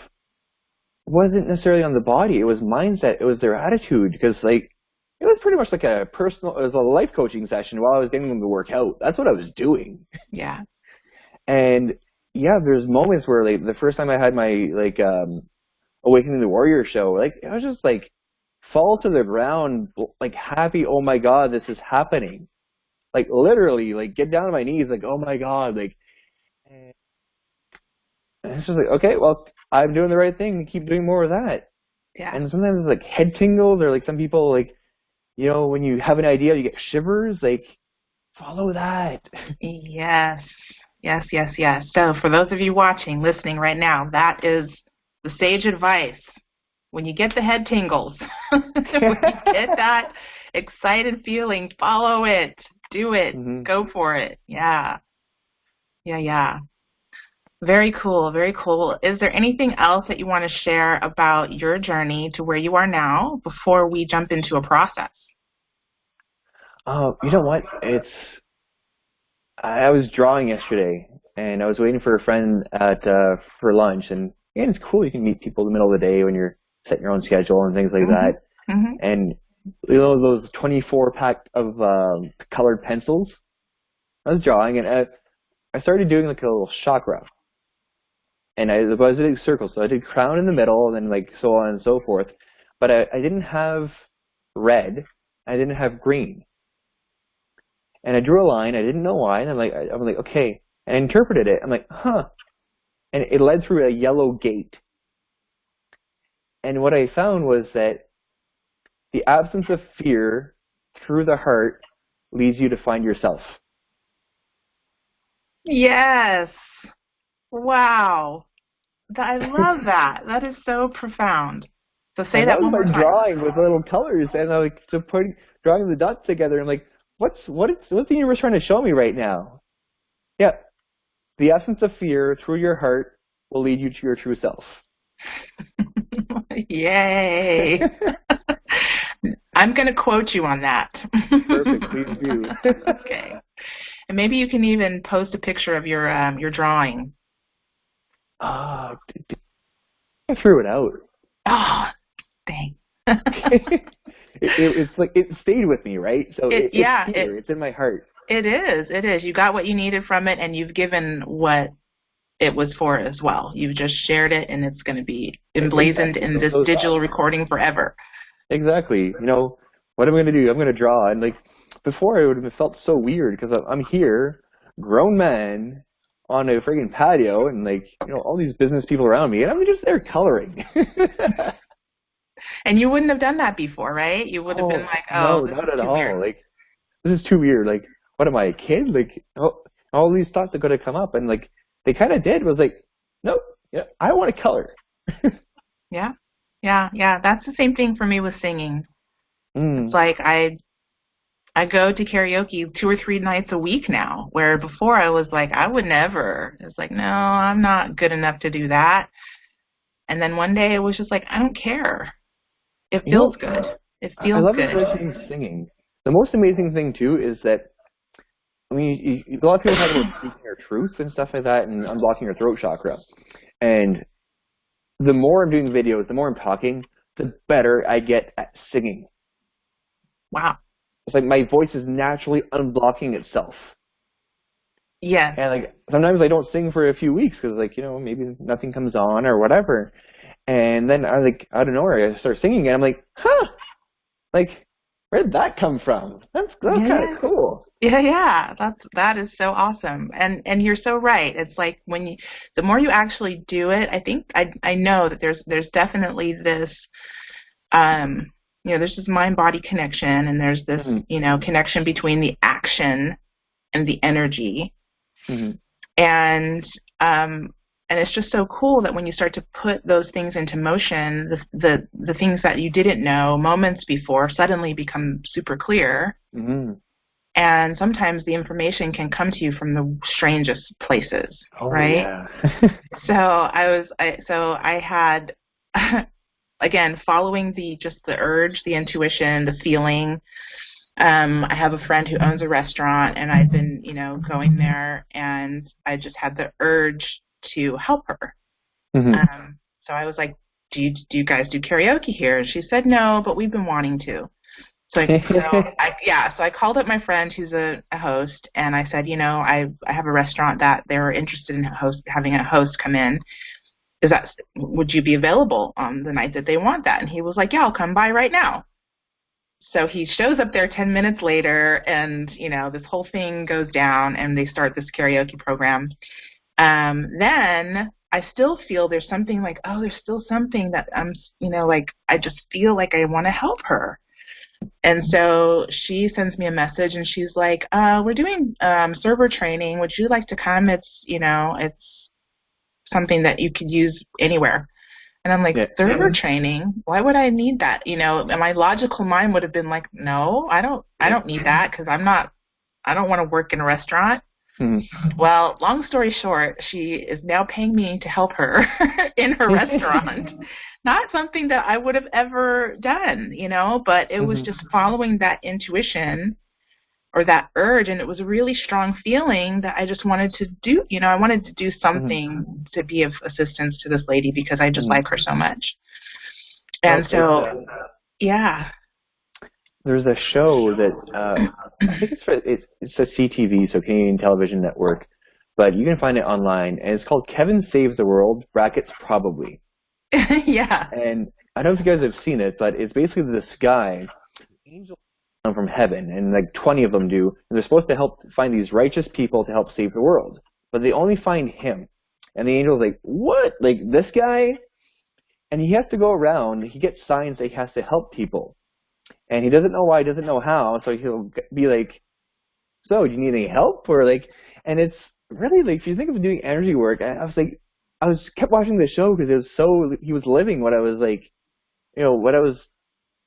wasn't necessarily on the body. It was mindset. It was their attitude. Because like, it was pretty much like it was a life coaching session while I was getting them to work out. That's what I was doing. Yeah. And yeah, there's moments where like the first time I had my like Awakening the Warrior show, like I was just like fall to the ground, like happy. Oh my God, this is happening. Like literally, like get down on my knees, like oh my God, like. And it's just like, okay, well, I'm doing the right thing. Keep doing more of that. Yeah. And sometimes it's like head tingles, or like some people like, you know, when you have an idea, you get shivers. Like, follow that. Yes. Yes, yes, yes. So for those of you watching, listening right now, that is the sage advice. When you get the head tingles, when you get that excited feeling, follow it. Do it. Mm-hmm. Go for it. Yeah. Yeah, yeah. Very cool, very cool. Is there anything else that you want to share about your journey to where you are now before we jump into a process? You know what? I was drawing yesterday, and I was waiting for a friend for lunch, and it's cool. You can meet people in the middle of the day when you're setting your own schedule and things like that. Mm-hmm. And you know those 24-pack of colored pencils. I was drawing, and I started doing like a little chakra. And I was doing circles, so I did crown in the middle, and then like so on and so forth. But I didn't have red, I didn't have green, and I drew a line. I didn't know why, and I was like, okay, and I interpreted it. I'm like, huh, and it led through a yellow gate. And what I found was that the absence of fear through the heart leads you to find yourself. Yes. Wow. I love that. That is so profound. So say that one more time. That was my drawing with little colors, and I like drawing the dots together. I'm like, what's the universe trying to show me right now? Yeah, the absence of fear through your heart will lead you to your true self. Yay! I'm going to quote you on that. Perfect, please do. Okay, and maybe you can even post a picture of your drawing. I threw it out. Oh, dang. It's like it stayed with me, right? So it's here. It's in my heart. It is. It is. You got what you needed from it, and you've given what it was for as well. You've just shared it, and it's going to be emblazoned in this digital recording forever. Exactly. You know, what am I going to do? I'm going to draw. And like before, it would have felt so weird because I'm here, grown man, on a friggin' patio, and like, you know, all these business people around me, and I'm just there coloring. And you wouldn't have done that before, right? You would have been like, oh, no, not at all. Weird. Like, this is too weird. Like, what am I, a kid? Like, all these thoughts are going to come up, and like, they kind of did. Was like, nope, yeah, I want to color. Yeah. That's the same thing for me with singing. It's like I go to karaoke 2 or 3 nights a week now, where before I was like, I would never. It's like, no, I'm not good enough to do that. And then one day it was just like, I don't care. It feels good. It feels good. I love singing. The most amazing thing, too, is that, I mean, a lot of people talk about speaking your truth and stuff like that and unblocking your throat chakra. And the more I'm doing videos, the more I'm talking, the better I get at singing. Wow. It's like my voice is naturally unblocking itself. Yes. And like sometimes I don't sing for a few weeks because like, you know, maybe nothing comes on or whatever. And then I like out of nowhere I start singing and I'm like, huh, like where did that come from? That's kind of cool. Yeah. That is so awesome. And you're so right. It's like when the more you actually do it, I think I know that there's definitely this you know, there's this mind-body connection, and there's this, you know, connection between the action and the energy. And it's just so cool that when you start to put those things into motion, the things that you didn't know moments before suddenly become super clear. And sometimes the information can come to you from the strangest places, right? Yeah. So I had again, following the urge, the intuition, the feeling. I have a friend who owns a restaurant, and I've been, you know, going there, and I just had the urge to help her. So I was like do you guys do karaoke here? And she said, no, but we've been wanting to. So I called up my friend who's a host, and I said, I have a restaurant that they're interested in having a host come in. Would you be available on the night that they want that? And he was like, yeah, I'll come by right now. So he shows up there 10 minutes later, and, this whole thing goes down, and they start this karaoke program. Then I still feel there's something like, there's still something that I just feel like I want to help her. And so she sends me a message, and she's like, we're doing server training. Would you like to come? It's something that you could use anywhere. And I'm like, server training? Why would I need that? And my logical mind would have been like, no, I don't need that, because I don't want to work in a restaurant. Mm-hmm. Well, long story short, she is now paying me to help her in her restaurant. Not something that I would have ever done, but it was just following that intuition or that urge, and it was a really strong feeling that I just wanted to do. I wanted to do something to be of assistance to this lady, because I just like her so much. And yeah. There's a show that I think it's a CTV, so Canadian Television Network, but you can find it online, and it's called Kevin Saves the World, (probably). Yeah. And I don't know if you guys have seen it, but it's basically this guy, angels come from heaven, and like 20 of them do, and they're supposed to help find these righteous people to help save the world, but they only find him. And the angel's like, what? Like, this guy? And he has to go around, he gets signs that he has to help people. And he doesn't know why, he doesn't know how, so he'll be like, so, do you need any help? Or like, and it's really like, if you think of doing energy work, I kept watching the show because he was living what I was like, what I was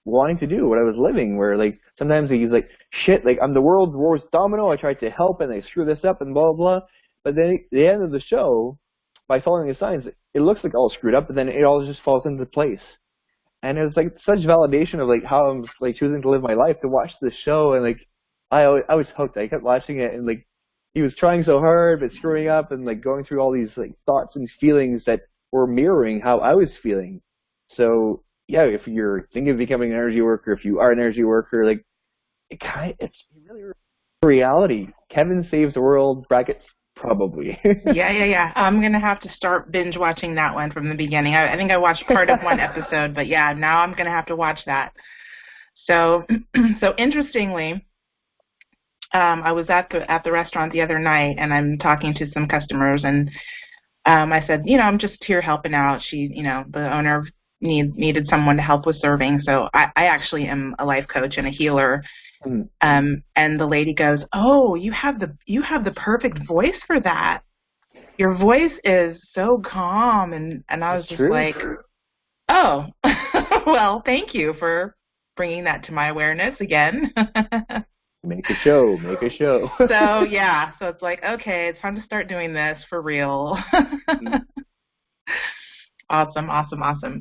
wanting to do, what I was living, where like, sometimes he's like, shit, like, I'm the world's worst domino, I tried to help and I screw this up and blah, blah, blah. But then at the end of the show, by following the signs, it looks like all screwed up, but then it all just falls into place. And it was like such validation of like how I'm like choosing to live my life to watch this show, and like I was hooked. I kept watching it, and like he was trying so hard but screwing up, and like going through all these like thoughts and feelings that were mirroring how I was feeling. So yeah, if you're thinking of becoming an energy worker, if you are an energy worker, like it's really reality. Kevin Saves the World (probably). Yeah. I'm going to have to start binge watching that one from the beginning. I think I watched part of one episode, but yeah, now I'm going to have to watch that. So interestingly, I was at the restaurant the other night, and I'm talking to some customers, and I said, I'm just here helping out. She, the owner needed someone to help with serving. So I actually am a life coach and a healer. And the lady goes, oh, you have the perfect voice for that. Your voice is so calm. And I was just like, oh, well, thank you for bringing that to my awareness again. Make a show. So yeah, so it's like, okay, it's time to start doing this for real. Awesome.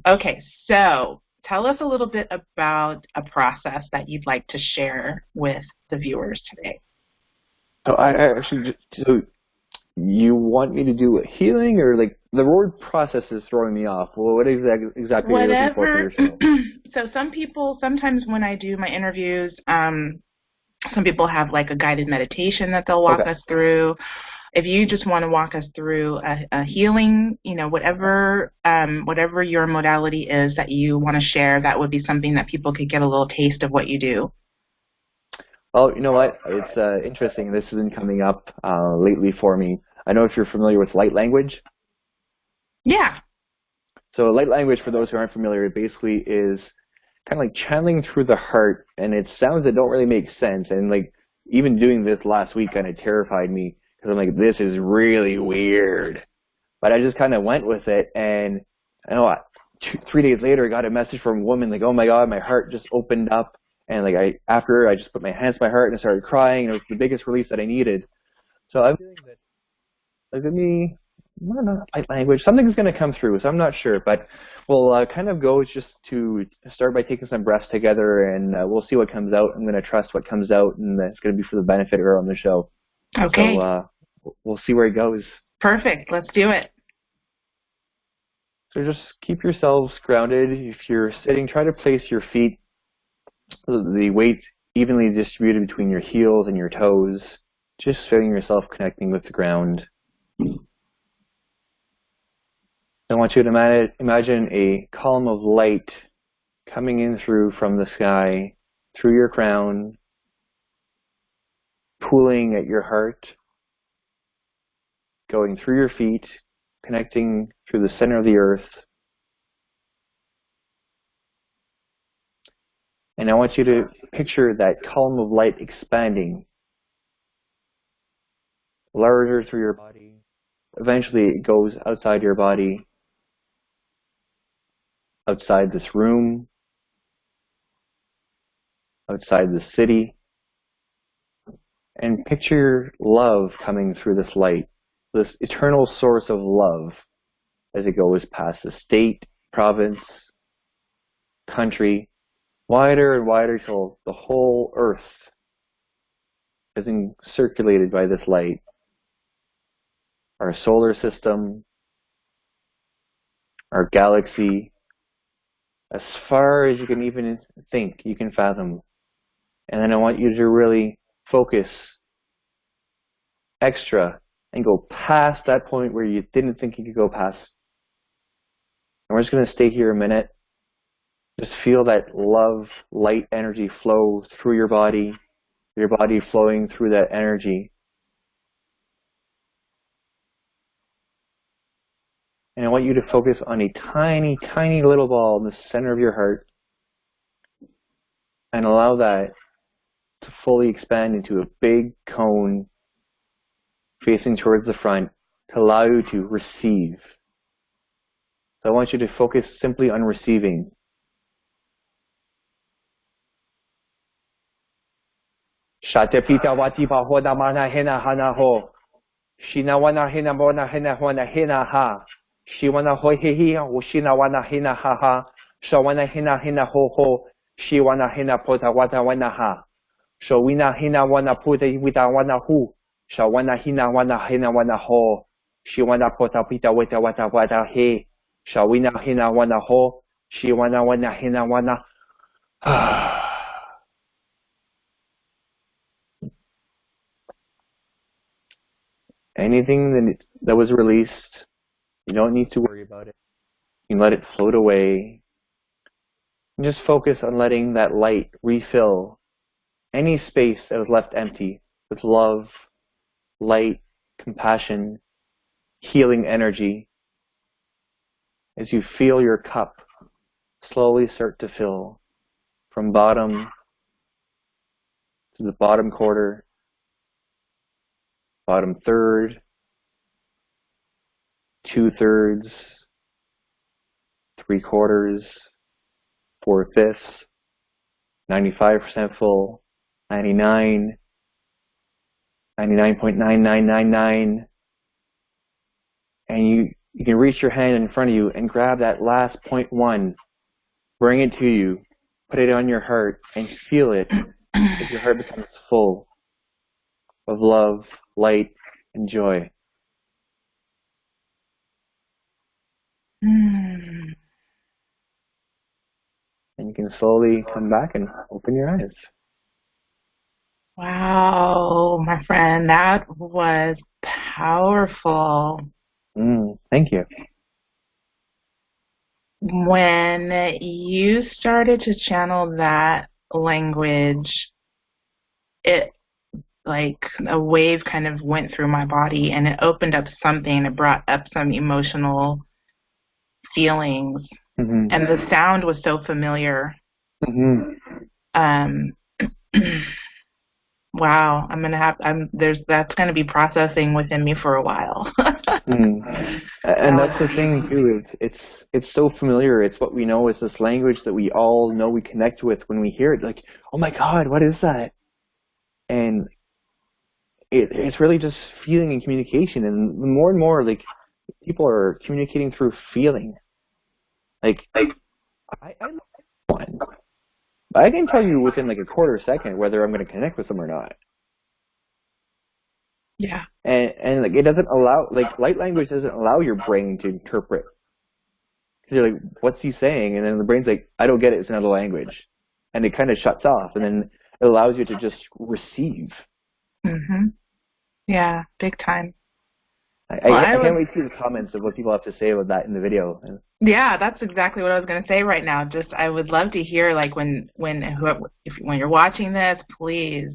Okay, so tell us a little bit about a process that you'd like to share with the viewers today. So so you want me to do a healing, or like the word process is throwing me off? Well, what exactly are you looking for your show? So sometimes when I do my interviews, some people have like a guided meditation that they'll walk us through. If you just want to walk us through a healing, whatever your modality is that you want to share, that would be something that people could get a little taste of what you do. Well, you know what? It's interesting. This has been coming up lately for me. I know if you're familiar with light language. Yeah. So light language, for those who aren't familiar, it basically is kind of like channeling through the heart, and it's sounds that don't really make sense. And like even doing this last week kind of terrified me, because I'm like, this is really weird. But I just kind of went with it, and I know 3 days later I got a message from a woman like, oh my God, my heart just opened up. And like after I just put my hands to my heart and I started crying, and it was the biggest release that I needed. So I'm feeling that, like, I don't know, light language, something's going to come through, so I'm not sure. But we'll kind of go just to start by taking some breaths together, and we'll see what comes out. I'm going to trust what comes out, and it's going to be for the benefit of her on the show. Okay. So we'll see where it goes. Perfect. Let's do it. So just keep yourselves grounded. If you're sitting, try to place your feet, the weight evenly distributed between your heels and your toes, just feeling yourself connecting with the ground. I want you to imagine a column of light coming in through from the sky, through your crown, pooling at your heart, going through your feet, connecting through the center of the earth. And I want you to picture that column of light expanding, larger through your body. Eventually it goes outside your body, outside this room, outside the city. And picture love coming through this light, this eternal source of love as it goes past the state, province, country, wider and wider till the whole earth is circulated by this light. Our solar system, our galaxy, as far as you can even think, you can fathom. And then I want you to really focus extra and go past that point where you didn't think you could go past. And we're just going to stay here a minute. Just feel that love, light energy flow through your body flowing through that energy. And I want you to focus on a tiny, tiny little ball in the center of your heart and allow that to fully expand into a big cone facing towards the front to allow you to receive. So I want you to focus simply on receiving. Shatepita watipa hoda mana hena hana ho. Shina wana hena bona hena wana hena ha. She wana ho he he o shina wana hena ha ha. Sha wana hena hena ho ho. She wana hena pota wata wana ha. Sha wina hena wana puta wita wana hu. Sha wana hina wana hena wana ho. She wana pota pita wita wata wata he. Sha wina hena wana ho. She wana hena wana. Anything that was released, you don't need to worry about it. You can let it float away. And just focus on letting that light refill any space that was left empty with love, light, compassion, healing energy. As you feel your cup slowly start to fill from bottom to the bottom quarter, bottom third, 2/3, 3/4, 4/5, 95% full, 99, 99.9999, and you can reach your hand in front of you and grab that last 0.1, bring it to you, put it on your heart, and feel it as your heart becomes full of love, light, and joy. And you can slowly come back and open your eyes. Wow, my friend, that was powerful. Thank you. When you started to channel that language, it like a wave kind of went through my body and it opened up something. It brought up some emotional feelings. And the sound was so familiar. Wow, that's gonna be processing within me for a while. And that's the thing too. It's so familiar. It's what we know. It's this language that we all know we connect with when we hear it. Like, oh my God, what is that? And it's really just feeling and communication. And more and more, like, people are communicating through feeling. Like I love one. But I can tell you within like a quarter second whether I'm going to connect with them or not. Yeah. And like it doesn't allow, like, light language doesn't allow your brain to interpret. You're like, what's he saying? And then the brain's like, I don't get it. It's another language. And it kind of shuts off. And then it allows you to just receive. Mhm. Yeah, big time. I can't wait to see the comments of what people have to say about that in the video. Yeah, that's exactly what I was going to say right now. Just I would love to hear, like, when you're watching this, please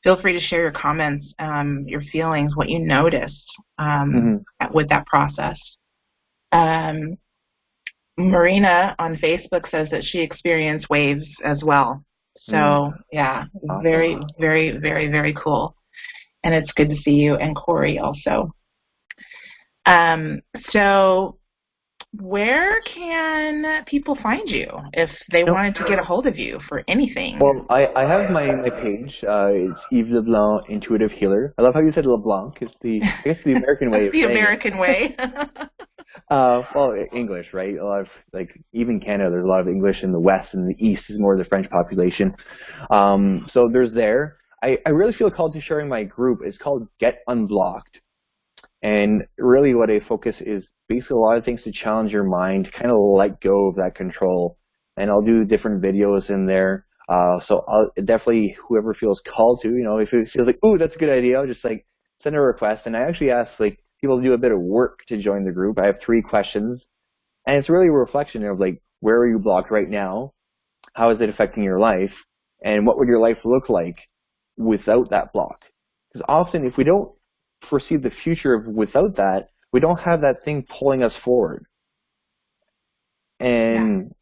feel free to share your comments, your feelings, what you noticed with that process. Marina on Facebook says that she experienced waves as well. So yeah, awesome. Very, very, very, very cool. And it's good to see you, and Corey also. So where can people find you if they wanted to get a hold of you for anything? Well, I have my page. It's Yves LeBlanc, Intuitive Healer. I love how you said LeBlanc. It's the American way of the saying American way. Well, English, right? A lot of, like, even Canada, there's a lot of English in the West, and the East is more the French population. So there's there. I really feel called to sharing my group. It's called Get Unblocked. And really what I focus is basically a lot of things to challenge your mind, kind of let go of that control. And I'll do different videos in there. So I'll definitely, whoever feels called to, you know, if it feels like, ooh, that's a good idea, I'll just, like, send a request. And I actually ask, like, people to do a bit of work to join the group. I have 3 questions. And it's really a reflection of, like, where are you blocked right now? How is it affecting your life? And what would your life look like without that block? Because often if we don't foresee the future of without that, we don't have that thing pulling us forward. And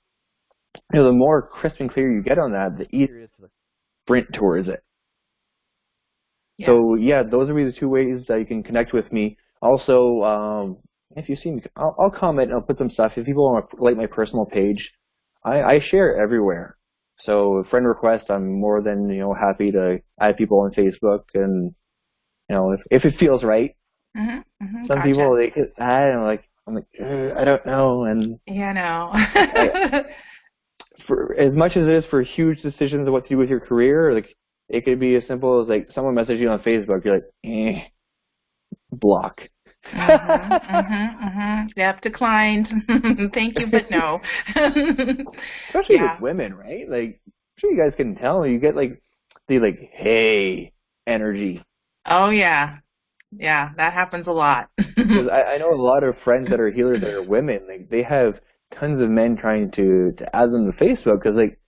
you know, the more crisp and clear you get on that, the easier it is to sprint towards it. Yeah. So yeah, those would be the 2 ways that you can connect with me. Also, if you see me, I'll comment and I'll put some stuff. If people want to like my personal page, I share it everywhere. So friend request, I'm more than, you know, happy to add people on Facebook, and you know, if it feels right. Some people, they get add, and I'm like, I don't know. And yeah, no. For as much as it is for huge decisions of what to do with your career, like, it could be as simple as, like, someone messages you on Facebook, you're like, block. Yep, declined. Thank you, but no. Especially with women, right? Like, I'm sure you guys can tell. You get, like, the, like, hey energy. Oh, yeah. Yeah, that happens a lot. Because I know a lot of friends that are healers that are women. Like, they have tons of men trying to add them to Facebook because, like,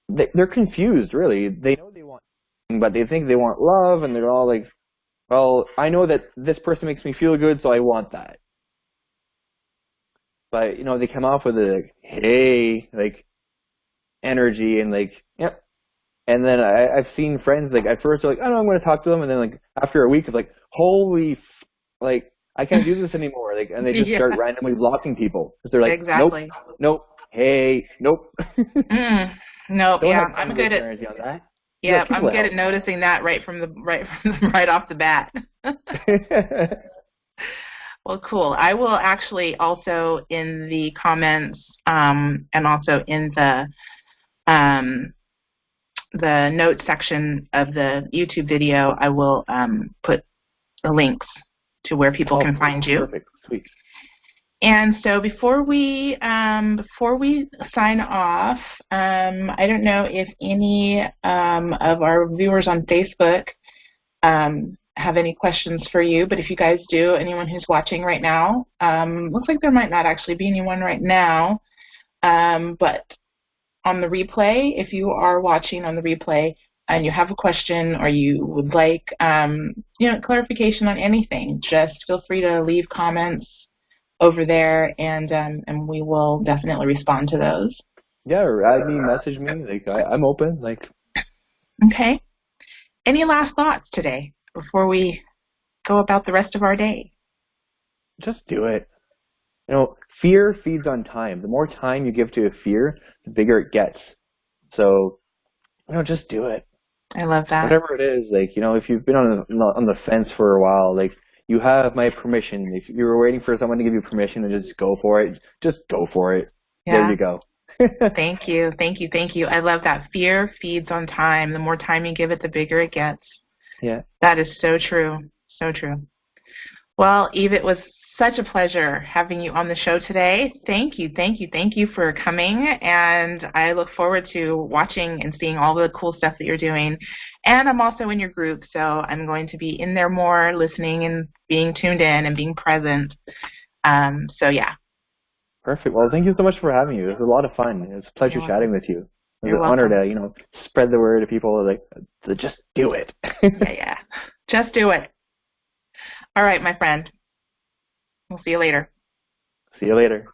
they're confused, really. They know they want, but they think they want love, and they're all like, well, I know that this person makes me feel good, so I want that. But, you know, they come off with a, like, hey, like, energy, and, like, yep. And then I've seen friends, like, at first they're like, oh, no, I'm going to talk to them. And then, like, after a week, it's like, holy, like, I can't do this anymore. Like, and they just start randomly blocking people. Because they're like, nope, hey, nope. Nope, yeah, I'm good at, yeah, I'm good at noticing that right off the bat. Well, cool. I will actually also in the comments and also in the notes section of the YouTube video, I will put the links to where people can find you. Perfect. Sweet. And so before we sign off, I don't know if any of our viewers on Facebook have any questions for you, but if you guys do, anyone who's watching right now, looks like there might not actually be anyone right now, but on the replay, if you are watching on the replay and you have a question or you would like you know, clarification on anything, just feel free to leave comments over there, and we will definitely respond to those. Yeah, or add me, message me. Like, I'm open. Like. Okay. Any last thoughts today before we go about the rest of our day? Just do it. You know, fear feeds on time. The more time you give to a fear, the bigger it gets. So, you know, just do it. I love that. Whatever it is, like, you know, if you've been on the fence for a while, like, you have my permission. If you were waiting for someone to give you permission to just go for it, just go for it. Yeah. There you go. Thank you. Thank you. Thank you. I love that. Fear feeds on time. The more time you give it, the bigger it gets. Yeah. That is so true. So true. Well, Yves, it was such a pleasure having you on the show today. Thank you, thank you, thank you for coming, and I look forward to watching and seeing all the cool stuff that you're doing. And I'm also in your group, so I'm going to be in there more, listening and being tuned in and being present. So yeah. Perfect. Well, thank you so much for having me. It was a lot of fun. It was a pleasure chatting with you. It was an honor to, spread the word to people to just do it. Yeah. Just do it. All right, my friend. We'll see you later. See you later.